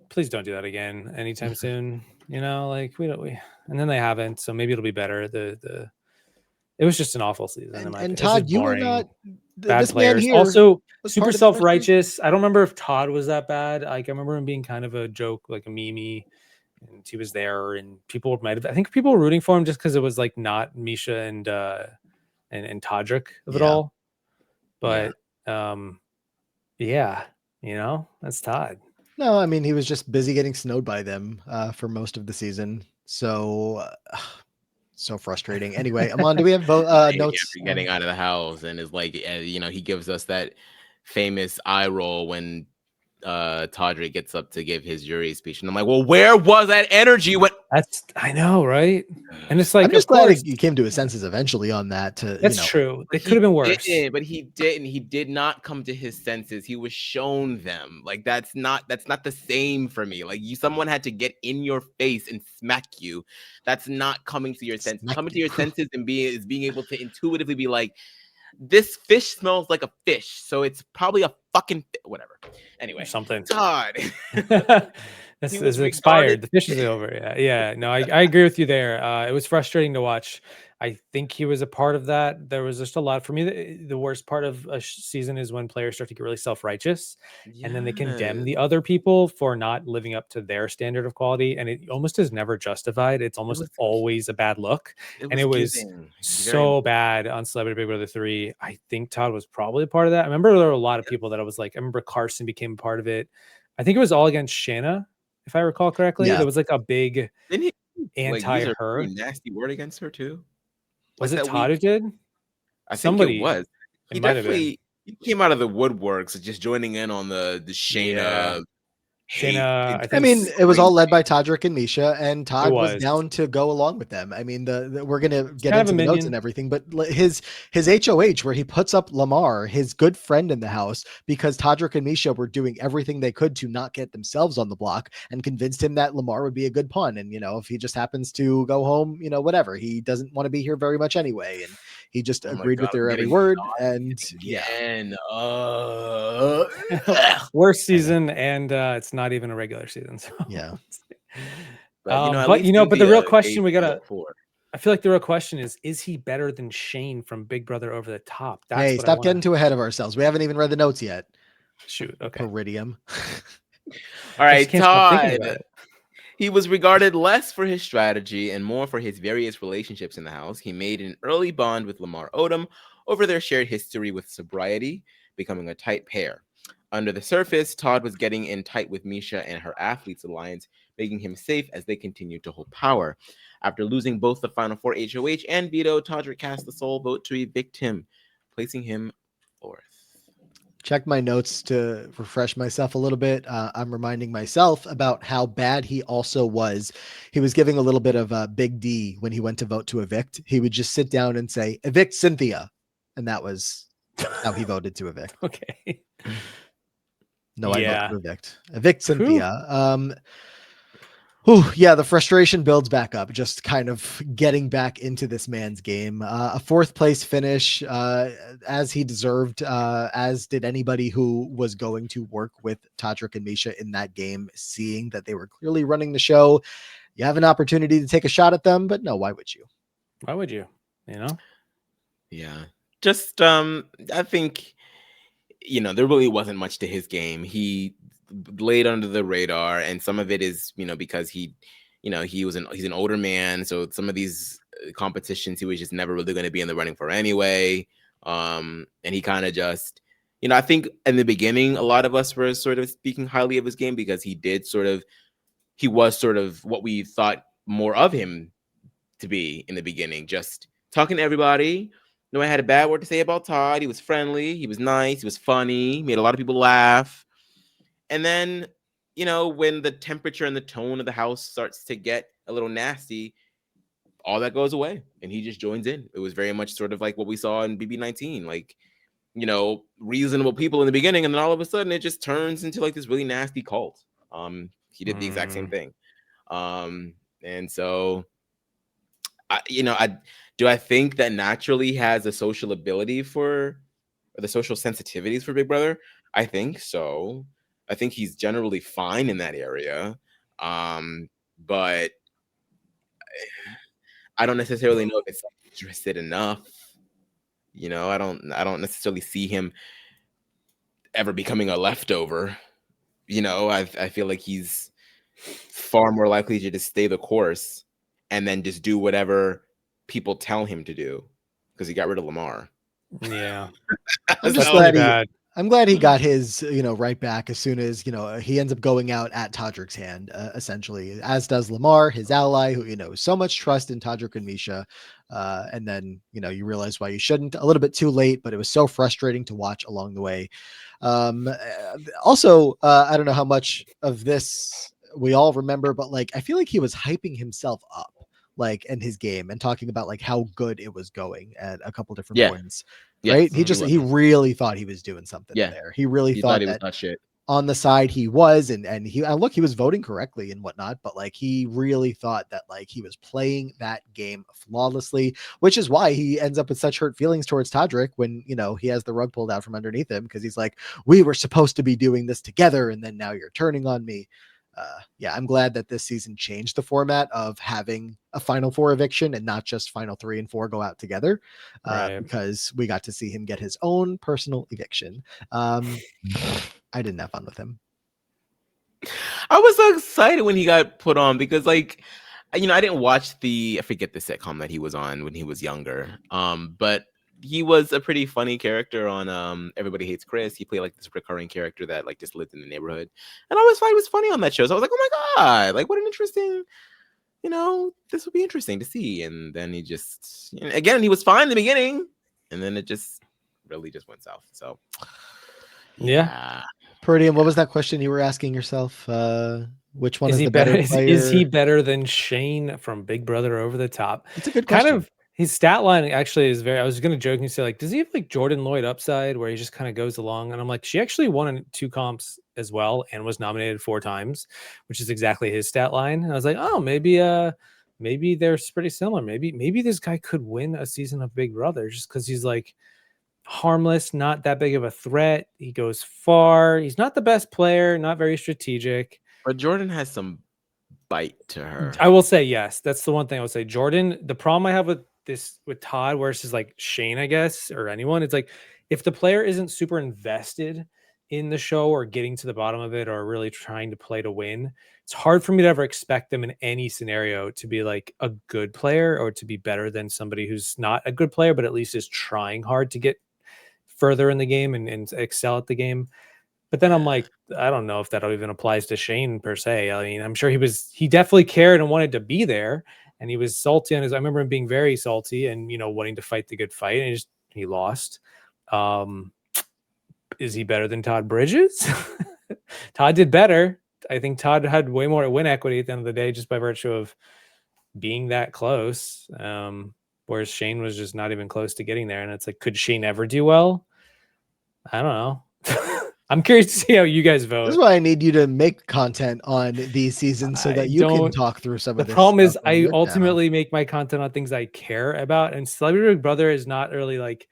please don't do that again anytime soon. Like and then they haven't, so maybe it'll be better. It was just an awful season. And Todd, you were not bad this players. man here Also, was super part of the self-righteous. I don't remember if Todd was that bad. Like I remember him being kind of a joke, like a meme, and he was there, and people might have. I think people were rooting for him just because it was like not Misha and Todrick of it all. But yeah, that's Todd. No, I mean he was just busy getting snowed by them for most of the season. So frustrating. Anyway, Amon, do we have notes? Getting out of the house, and is like, he gives us that famous eye roll when Todrick gets up to give his jury speech, and I'm like, well, where was that energy? I know, right? And it's like, I'm just glad he came to his senses eventually on that. That's true. It could have been worse, but he didn't. He did not come to his senses. He was shown them. Like that's not the same for me. Like someone had to get in your face and smack you. That's not coming to your senses. Coming to your senses and being able to intuitively be like, this fish smells like a fish, so it's probably a fucking whatever. Anyway, something. Todd. This is expired. The fish is over. Yeah. No, I agree with you there. It was frustrating to watch. I think he was a part of that. There was just a lot for me. The worst part of a season is when players start to get really self-righteous, and then they condemn the other people for not living up to their standard of quality, and it almost is never justified. It's almost always a bad look, and it was so bad on Celebrity Big Brother 3. I think Todd was probably a part of that. I remember there were a lot of people that I was like, I remember Carson became a part of it. I think it was all against Shanna, if I recall correctly. There was like a big anti-her nasty word against her too. Was it Todd who did? I think it was. He definitely came out of the woodworks, just joining in on the Shayna. I mean, it was all led by Todrick and Misha, and Todd was down to go along with them. I mean, we're gonna get into the notes and everything, but his HOH where he puts up Lamar, his good friend in the house, because Todrick and Misha were doing everything they could to not get themselves on the block, and convinced him that Lamar would be a good pawn. And if he just happens to go home, whatever, he doesn't want to be here very much anyway, and he just agreed with their every word. And worst season, and it's not even a regular season. So. Yeah. But the real question I feel like the real question is he better than Shane from Big Brother Over the Top? Hey, stop getting too ahead of ourselves. We haven't even read the notes yet. Shoot. Okay. Peridiam. All right, Todd. He was regarded less for his strategy and more for his various relationships in the house. He made an early bond with Lamar Odom over their shared history with sobriety, becoming a tight pair. Under the surface, Todd was getting in tight with Misha and her Athletes Alliance, making him safe as they continued to hold power. After losing both the Final Four HOH and veto, Todrick cast the sole vote to evict him, placing him fourth. Check my notes to refresh myself a little bit. I'm reminding myself about how bad he also was. He was giving a little bit of a big D when he went to vote to evict. He would just sit down and say, evict Cynthia. And that was how he voted to evict. Okay. No, I vote to evict. Evict Cynthia. The frustration builds back up, just kind of getting back into this man's game. A fourth place finish, as he deserved, as did anybody who was going to work with Todrick and Misha in that game, seeing that they were clearly running the show. You have an opportunity to take a shot at them, but no, why would you? Why would you? you know? Yeah. Just I think there really wasn't much to his game. He laid under the radar, and some of it is, because he's an older man, so some of these competitions he was just never really going to be in the running for anyway. And he kind of just, I think in the beginning a lot of us were sort of speaking highly of his game because he was sort of what we thought more of him to be in the beginning, just talking to everybody. No one had a bad word to say about Todd. He was friendly, he was nice, he was funny, made a lot of people laugh. And then, when the temperature and the tone of the house starts to get a little nasty, all that goes away and he just joins in. It was very much sort of like what we saw in BB19, like, reasonable people in the beginning, and then all of a sudden it just turns into like this really nasty cult. He did the exact same thing. And so I think that naturally has a social ability for the social sensitivities for Big Brother. I think so. I think he's generally fine in that area. But I don't necessarily know if it's interested enough. I don't necessarily see him ever becoming a leftover. I feel like he's far more likely to just stay the course and then just do whatever people tell him to do, because he got rid of Lamar. Yeah. I'm just glad he got his, right back as soon as, he ends up going out at Todrick's hand, essentially, as does Lamar, his ally, who, so much trust in Todrick and Misha. And then, you realize why you shouldn't a little bit too late, but it was so frustrating to watch along the way. Also, I don't know how much of this we all remember, but like, I feel like he was hyping himself up, like in his game, and talking about like how good it was going at a couple different points. Right. Yes, He really thought he was doing something Yeah. there. He really thought he was that not shit. on the side he was, and look, he was voting correctly and whatnot, but like he really thought that like he was playing that game flawlessly, which is why he ends up with such hurt feelings towards Todrick when, he has the rug pulled out from underneath him, because he's like, we were supposed to be doing this together, and then now you're turning on me. Yeah, I'm glad that this season changed the format of having a Final Four eviction and not just Final 3 and 4 go out together, because we got to see him get his own personal eviction. I didn't have fun with him. I was so excited when he got put on because, like, I didn't watch I forget the sitcom that he was on when he was younger. But he was a pretty funny character on Everybody Hates Chris. He played like this recurring character that like just lived in the neighborhood, and I always thought he was funny on that show. So I was like, oh my god, like what an interesting, this would be interesting to see. And then he just, again, he was fine in the beginning, and then it just really just went south. So yeah. Peridiam, what was that question you were asking yourself? Which one is the better player? Is he better than Shane from Big Brother Over the Top? It's a good question. Kind of his stat line actually is I was going to jokingly say, like, does he have like Jordan Lloyd upside where he just kind of goes along? And I'm like, she actually won in 2 comps as well and was nominated 4 times, which is exactly his stat line. And I was like, oh, maybe they're pretty similar. Maybe this guy could win a season of Big Brother just because he's like harmless, not that big of a threat. He goes far. He's not the best player, not very strategic. But Jordan has some bite to her. I will say, yes, that's the one thing I would say. Jordan, the problem I have with Todd versus like Shane, I guess, or anyone, it's like if the player isn't super invested in the show or getting to the bottom of it or really trying to play to win, it's hard for me to ever expect them in any scenario to be like a good player or to be better than somebody who's not a good player, but at least is trying hard to get further in the game and excel at the game. But then I'm like, I don't know if that even applies to Shane per se. I mean, I'm sure he definitely cared and wanted to be there, and he was salty on I remember him being very salty and, wanting to fight the good fight, and he lost. Is he better than Todd Bridges? Todd did better. I think Todd had way more win equity at the end of the day, just by virtue of being that close. Whereas Shane was just not even close to getting there. And it's like, could Shane ever do well? I don't know. I'm curious to see how you guys vote. This is why I need you to make content on these seasons so that you can talk through some of this. The problem is I ultimately make my content on things I care about, and Celebrity Big Brother is not really like,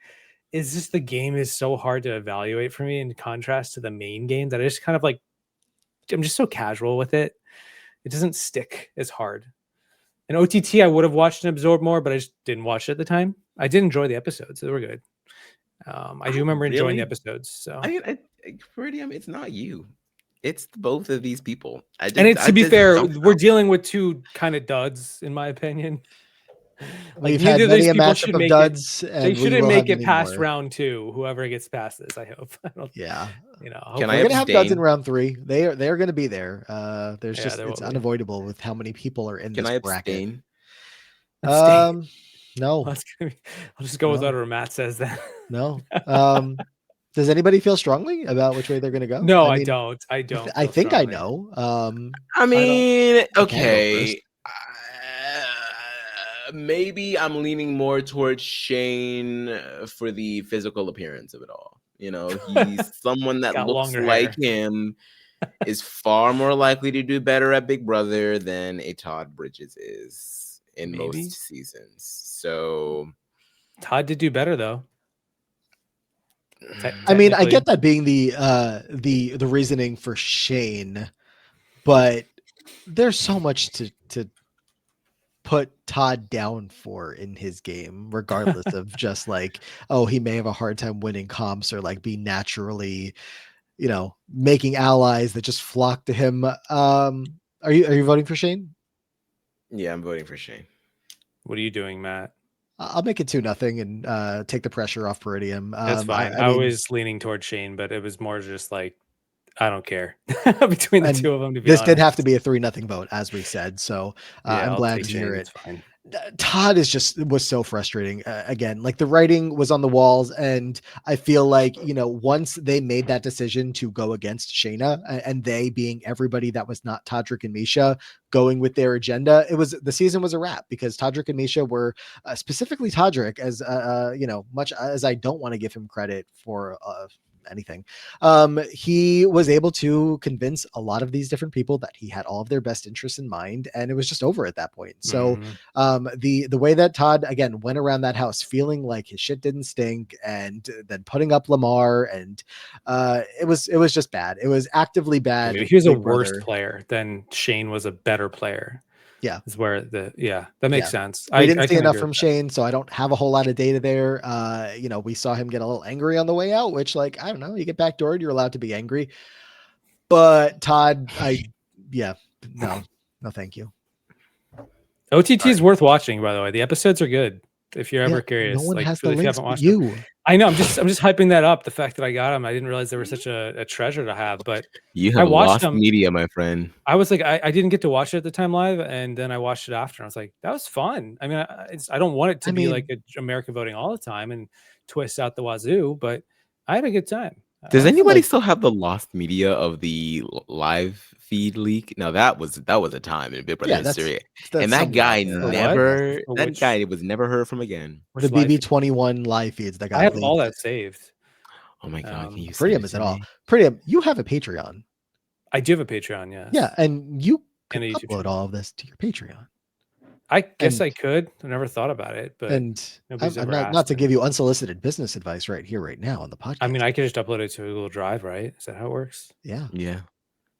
is just the game is so hard to evaluate for me in contrast to the main game that I just kind of like, I'm just so casual with it. It doesn't stick as hard. And OTT, I would have watched and absorbed more, but I just didn't watch it at the time. I did enjoy the episodes. They were good. I do remember enjoying the Really? episodes. So, I mean, Peridiam, it's not you. It's both of these people. and it's, to be fair, don't we're know. dealing with two kind of duds, in my opinion. Like We've neither had of these many a people matchup should of make duds, it. They and we shouldn't will have make it many past more. round 2. Whoever gets past this, I hope. I don't, Yeah. you know, Can We're I gonna have duds in abstain? round 3. They're going to be there. There's Yeah, just there it's will be. unavoidable with how many people are in Can this I bracket. abstain? Abstain. No, Well, I'll just go with No. whatever Matt says then. no. Does anybody feel strongly about which way they're going to go? No, I mean, don't. I don't. I feel think I strongly. know. I mean, I can go first. okay. Maybe I'm leaning more towards Shane for the physical appearance of it all. You know, he's someone that Got looks longer like hair. him, is far more likely to do better at Big Brother than a Todd Bridges is in Maybe. most seasons. So Todd did do better though. I mean, I Technically. get that being the reasoning for Shane, but there's so much to put Todd down for in his game, regardless of just like, oh, he may have a hard time winning comps or like be naturally, making allies that just flock to him. Are you voting for Shane? yeah, I'm voting for Shane. What are you doing, Matt? I'll make it 2-0 and take the pressure off Peridiam. That's fine. I I mean, was leaning towards Shane, but it was more just like, I don't care between the and two of them. To be this honest, did have to be a 3-0 vote, as we said. So yeah, I'm I'll glad take to hear Shane. it. It's fine. Todd was so frustrating. Again, like the writing was on the walls, and I feel like once they made that decision to go against Shayna, and they being everybody that was not Todrick and Misha going with their agenda, the season was a wrap, because Todrick and Misha were specifically Todrick, as much as I don't want to give him credit for anything, he was able to convince a lot of these different people that he had all of their best interests in mind, and it was just over at that point. So the way that Todd again went around that house feeling like his shit didn't stink, and then putting up Lamar, and it was just bad. It was actively bad. I mean, he was a Big worse Brother. player than Shane was a better player. Yeah, is where that makes sense. We didn't see can enough agree from with Shane, so I don't have a whole lot of data there. We saw him get a little angry on the way out, which, like, I don't know, you get backdoored, you're allowed to be angry. But Todd, no, thank you. OTT is worth watching, by the way. The episodes are good. If you're ever Yeah, curious, no one has if the you links haven't but watched you. them. I know. I'm just hyping that up. The fact that I got them, I didn't realize they were such a treasure to have. But You I have watched lost them. media, my friend. I was like, I didn't get to watch it at the time live, and then I watched it after. And I was like, that was fun. I mean, I don't want it to be like a American voting all the time and twist out the wazoo, but I had a good time. Does anybody still have the lost media of the live feed leak? Now that was a time in Big Brother history, and that guy was never heard from again. The BB21 live feeds that got I have leaked. all that saved. Oh my god! Can you Peridiam is it all? Peridiam, you have a Patreon. I do have a Patreon, yes. Yeah, and you can and upload all of this to your Patreon. I guess I could. I never thought about it, but I'm not to give you unsolicited business advice right here, right now on the podcast. I mean, I could just upload it to a Google Drive, right? Is that how it works? Yeah. Yeah.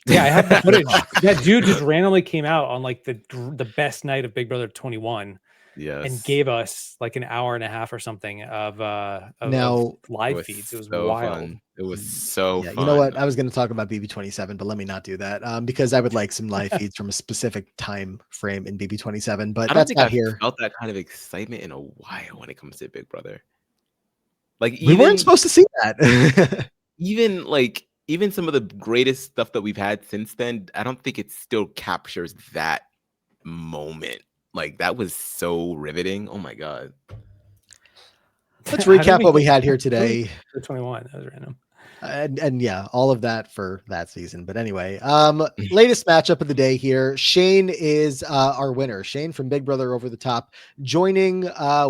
Yeah, I have the footage. That dude just randomly came out on like the best night of Big Brother 21. Yes. And gave us like an hour and a half or something of live feeds. It was so wild. Fun. It was so fun. You know what? I was going to talk about BB27, but let me not do that because I would like some live feeds from a specific time frame in BB27. But that's not here. I felt that kind of excitement in a while when it comes to Big Brother. Like we weren't supposed to see that. even some of the greatest stuff that we've had since then, I don't think it still captures that moment. Like that was so riveting. Oh my god. Let's recap what we had here today. The 21, that was random. And yeah, all of that for that season. But anyway, latest matchup of the day here. Shane is our winner. Shane from Big Brother Over the Top, joining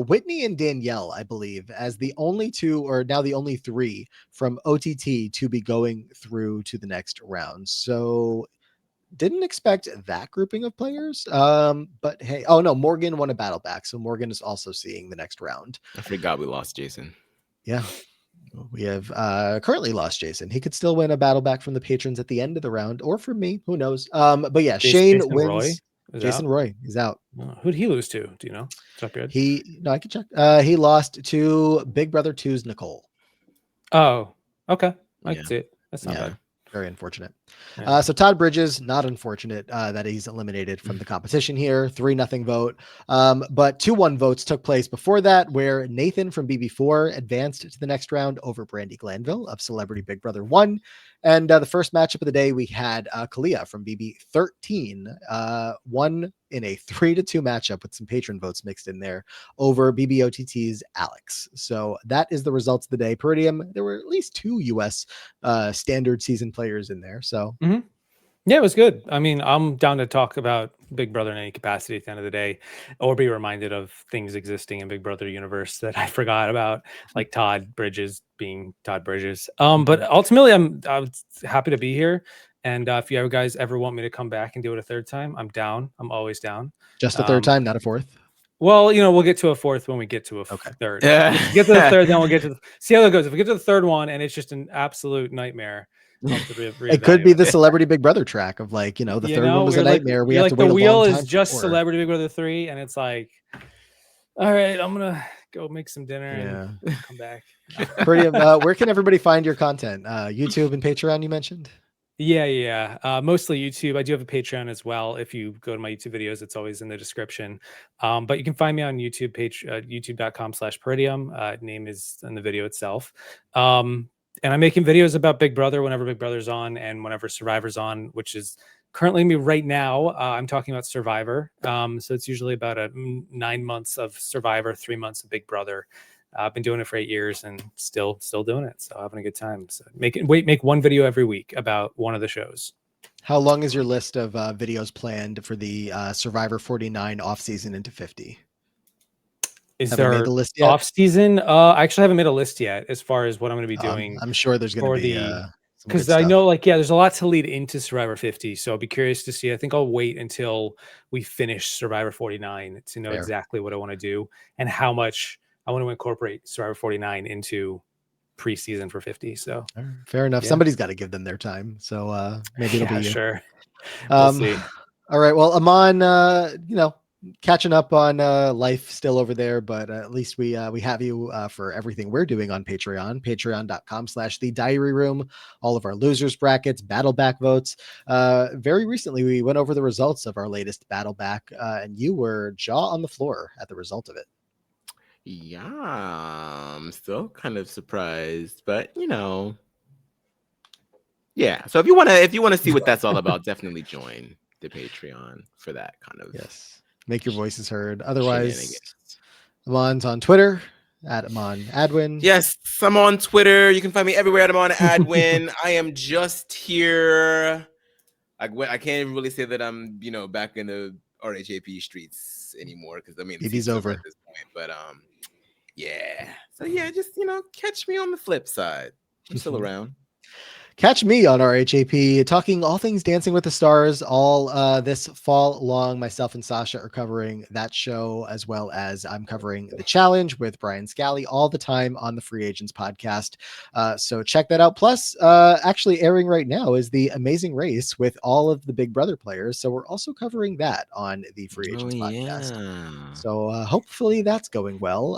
Whitney and Danielle, I believe, as the only two, or now the only three from OTT to be going through to the next round. So didn't expect that grouping of players. But hey, oh no, Morgan won a battle back. So Morgan is also seeing the next round. I forgot we lost Jason. Yeah. We have currently lost Jason. He could still win a battle back from the patrons at the end of the round, or from me, who knows. But yeah, Shane wins. is Jason out. Roy is out. Who'd he lose to? Do you know? Top your head? I can check. He lost to Big Brother 2's Nicole. Oh, okay. I Yeah. can see it. That's not bad. Very unfortunate. Yeah. So Todd Bridges, not unfortunate that he's eliminated from the competition here. 3-0 vote. But 2-1 votes took place before that, where Nathan from BB4 advanced to the next round over Brandi Glanville of Celebrity Big Brother 1. And the first matchup of the day, we had Kalia from BB13 won in a 3-2 matchup with some patron votes mixed in there over BBOTT's Alex. So that is the results of the day. Peridiam, there were at least 2 US standard season players in there. So yeah, it was good. I mean, I'm down to talk about Big Brother in any capacity at the end of the day, or be reminded of things existing in Big Brother universe that I forgot about, like Todd Bridges being Todd Bridges. But ultimately, I'm happy to be here. And if you guys ever want me to come back and do it a third time, I'm down. I'm always down. just a third time, not a fourth. Well, we'll get to a fourth when we get to a third. Get to the third, then we'll get to see how that goes. If we get to the third one and it's just an absolute nightmare, it could be the Celebrity Big Brother track of the third one was a nightmare. We have to wait the wheel a long is time just before. Celebrity Big Brother 3, and it's like, all right, I'm gonna go make some dinner and come back. Where can everybody find your content? YouTube and Patreon, you mentioned. Yeah. Mostly YouTube. I do have a Patreon as well. If you go to my YouTube videos, it's always in the description. But you can find me on YouTube page, youtube.com/Peridiam. Name is in the video itself. And I'm making videos about Big Brother whenever Big Brother's on and whenever Survivor's on, which is currently me right now. I'm talking about Survivor. So it's usually about 9 months of Survivor, 3 months of Big Brother. I've been doing it for 8 years and still doing it. So having a good time. So make one video every week about one of the shows. How long is your list of videos planned for the Survivor 49 off season into 50? Is Have you there made the list yet? off season? I actually haven't made a list yet as far as what I'm going to be doing. I'm sure there's going to be because I know there's a lot to lead into Survivor 50. So I'll be curious to see. I think I'll wait until we finish Survivor 49 to know exactly what I want to do and how much I want to incorporate Survivor 49 into preseason for 50. So fair enough. Somebody's got to give them their time. So maybe it'll be you. Sure. We'll see. All right. Well, Aman, catching up on life still over there, but at least we have you for everything we're doing on patreon.com/the diary room, all of our losers brackets, battle back votes. Very recently we went over the results of our latest battle back and you were jaw on the floor at the result of it. Yeah, I'm still kind of surprised, but yeah. So if you want to see what that's all about, definitely join the Patreon for that kind of make your voices heard. Otherwise, Aman's on Twitter at Aman Adwin. Yes, I'm on Twitter. You can find me everywhere at Aman Adwin. I am just here. I can't even really say that I'm back in the RHAP streets anymore because BB's over at this point. But yeah. So yeah, just catch me on the flip side. I'm still around. Catch me on RHAP talking all things Dancing with the Stars all this fall long. Myself and Sasha are covering that show, as well as I'm covering The Challenge with Brian Scally all the time on the Free Agents podcast. So check that out. Plus, actually airing right now is The Amazing Race with all of the Big Brother players. So we're also covering that on the Free Agents podcast. Yeah. So hopefully that's going well.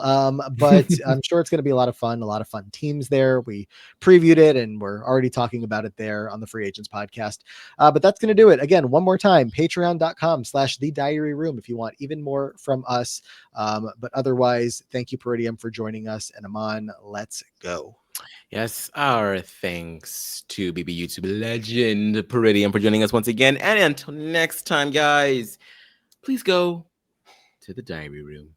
But I'm sure it's going to be a lot of fun teams there. We previewed it and we're already talking about it there on the Free Agents podcast. But that's going to do it. Again, one more time, patreon.com/the diary room if you want even more from us. But otherwise, thank you, Peridiam, for joining us. And Aman, let's go. Yes, our thanks to BB YouTube legend Peridiam for joining us once again. And until next time, guys, please go to the diary room.